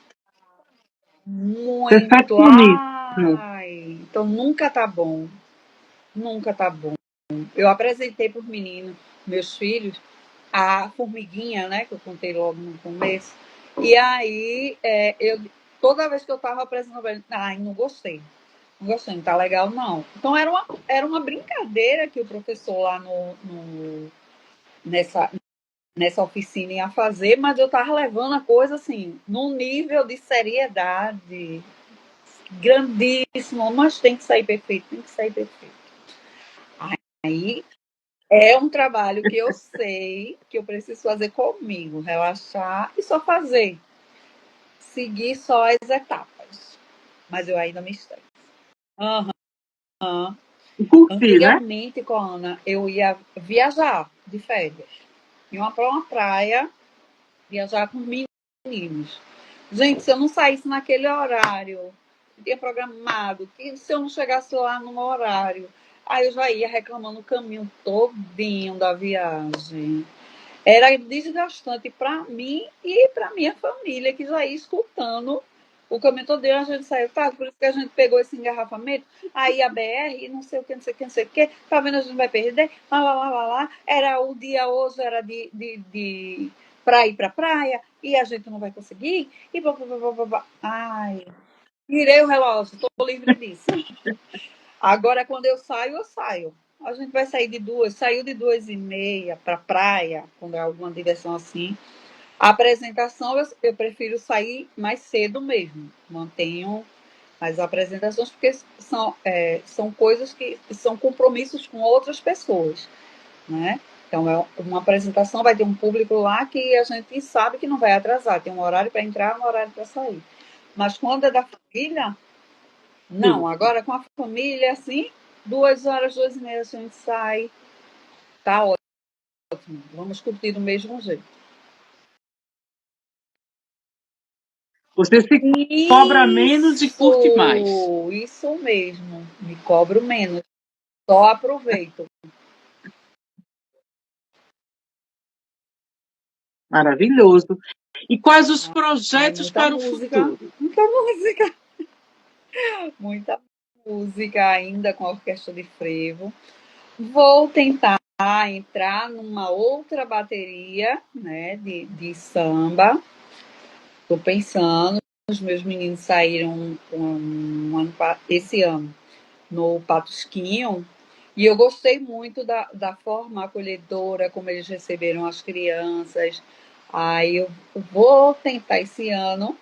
muito. perfeccionismo. Ai, então nunca tá bom. Nunca tá bom. Eu apresentei para os meninos, meus filhos, a formiguinha, né, que eu contei logo no começo. E aí, eu, toda vez que eu estava apresentando, ai, não gostei. Não gostei, não tá legal, não. Então, era uma brincadeira que o professor lá nessa oficina ia fazer, mas eu estava levando a coisa, assim, num nível de seriedade grandíssimo, mas tem que sair perfeito, tem que sair perfeito. Aí é um trabalho que eu sei que eu preciso fazer comigo, relaxar e só fazer. Seguir só as etapas. Mas eu ainda me estranho. Aham. E curtir, né? Antigamente, com a Ana, eu ia viajar de férias. Ia para uma praia, viajar com meninos. Gente, se eu não saísse naquele horário, tinha programado, que se eu não chegasse lá no horário, aí eu já ia reclamando o caminho todinho da viagem. Era desgastante para mim e para minha família, que já ia escutando o caminho todo. A gente saiu, tá? Por isso que a gente pegou esse engarrafamento. Aí a BR, não sei o que, não sei o que, não sei o que, tá vendo? A gente vai perder. Lá. Era o dia hoje, era de para ir para praia, e a gente não vai conseguir. E blá, blá, blá, blá, blá. Ai, tirei o relógio, estou livre disso. Agora, quando eu saio. A gente vai sair de duas, saiu de 2h30 para praia, quando é alguma diversão assim. A apresentação, eu prefiro sair mais cedo mesmo. Mantenho as apresentações, porque são coisas que são compromissos com outras pessoas, né? Então, uma apresentação vai ter um público lá que a gente sabe que não vai atrasar. Tem um horário para entrar, um horário para sair. Mas quando é da família, não. Isso. Agora, com a família, assim, 2h, 2h30 a gente sai. Tá ótimo. Vamos curtir do mesmo jeito. Você se cobra menos e curte mais. Isso mesmo. Me cobro menos. Só aproveito. Maravilhoso. E quais os Ai, projetos muita para o música. futuro? Muita música. Muita música ainda com a orquestra de frevo. Vou tentar entrar numa outra bateria, né, de samba. Estou pensando. Os meus meninos saíram esse ano no Patusquinho, e eu gostei muito da forma acolhedora como eles receberam as crianças. Aí eu vou tentar esse ano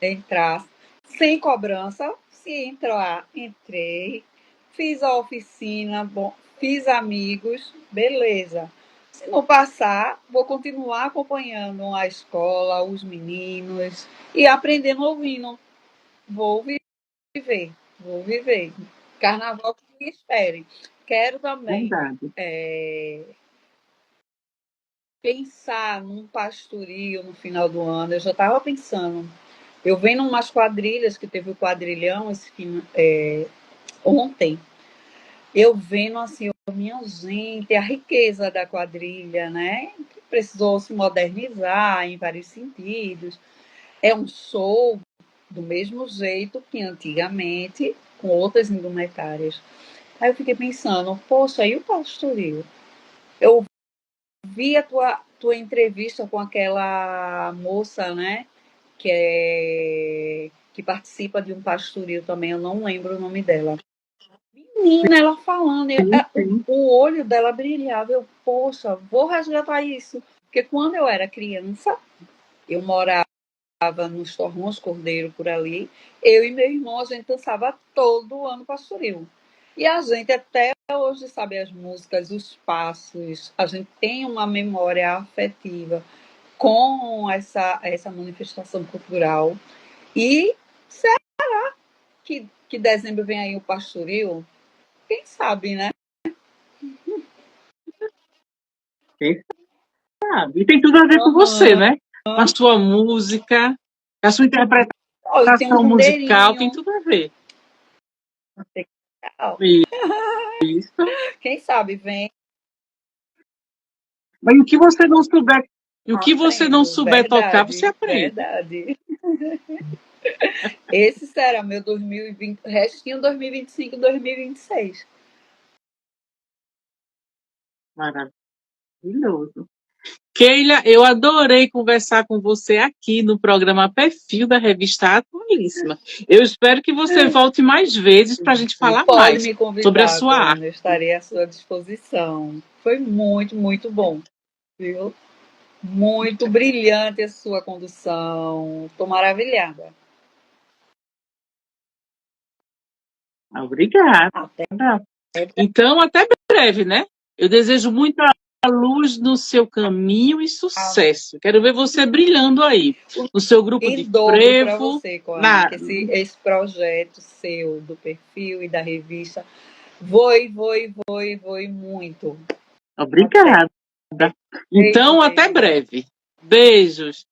entrar sem cobrança. Se entrar, entrei. Fiz a oficina, bom, fiz amigos, beleza. Se não passar, vou continuar acompanhando a escola, os meninos e aprendendo ouvindo. Vou viver, vou viver. Carnaval que me espere. Quero também Verdade. pensar num pastoril no final do ano. Eu já estava pensando. Eu venho umas quadrilhas, que teve o quadrilhão ontem. Eu vendo assim, minha gente, a riqueza da quadrilha, né? Que precisou se modernizar em vários sentidos. É um show do mesmo jeito que antigamente, com outras indumentárias. Aí eu fiquei pensando, poxa, e o pastoril? Eu vi a tua entrevista com aquela moça, né? Que participa de um pastoril também, eu não lembro o nome dela. Menina, ela falando, Sim, sim. o olho dela brilhava. Eu, poxa, vou resgatar isso. Porque quando eu era criança, eu morava nos Torrões Cordeiro por ali. Eu e meu irmão, a gente dançava todo ano pastoril. E a gente até hoje sabe as músicas, os passos. A gente tem uma memória afetiva com essa manifestação cultural. E será que dezembro vem aí o pastoril? Quem sabe, né? Quem sabe? E tem tudo a ver com você, Aham. né? Com a sua música, a sua Olha, tem um interpretação musical, tem pandeirinho. tudo a ver. Legal. Isso. Quem sabe vem, Mas o que você não souber, e o que você não aprendo. souber tocar, você Verdade, aprende. verdade. Esse será meu 2020, restinho 2025, 2026. Maravilhoso. Keila, eu adorei conversar com você aqui no programa Perfil da Revista Atualíssima. Eu espero que você volte mais vezes para a gente E falar pode mais me sobre a convidar, sua arte. Coana, eu estarei à sua disposição. Foi muito, muito bom, viu? Muito brilhante a sua condução. Estou maravilhada. Obrigada. Até Então, até breve, né? Eu desejo muita luz no seu caminho e sucesso. Quero ver você brilhando aí, no seu grupo em de dobro para frevo. você, Coane, que esse projeto seu, do perfil e da revista, voe muito. Obrigada. Então, até breve. Beijos.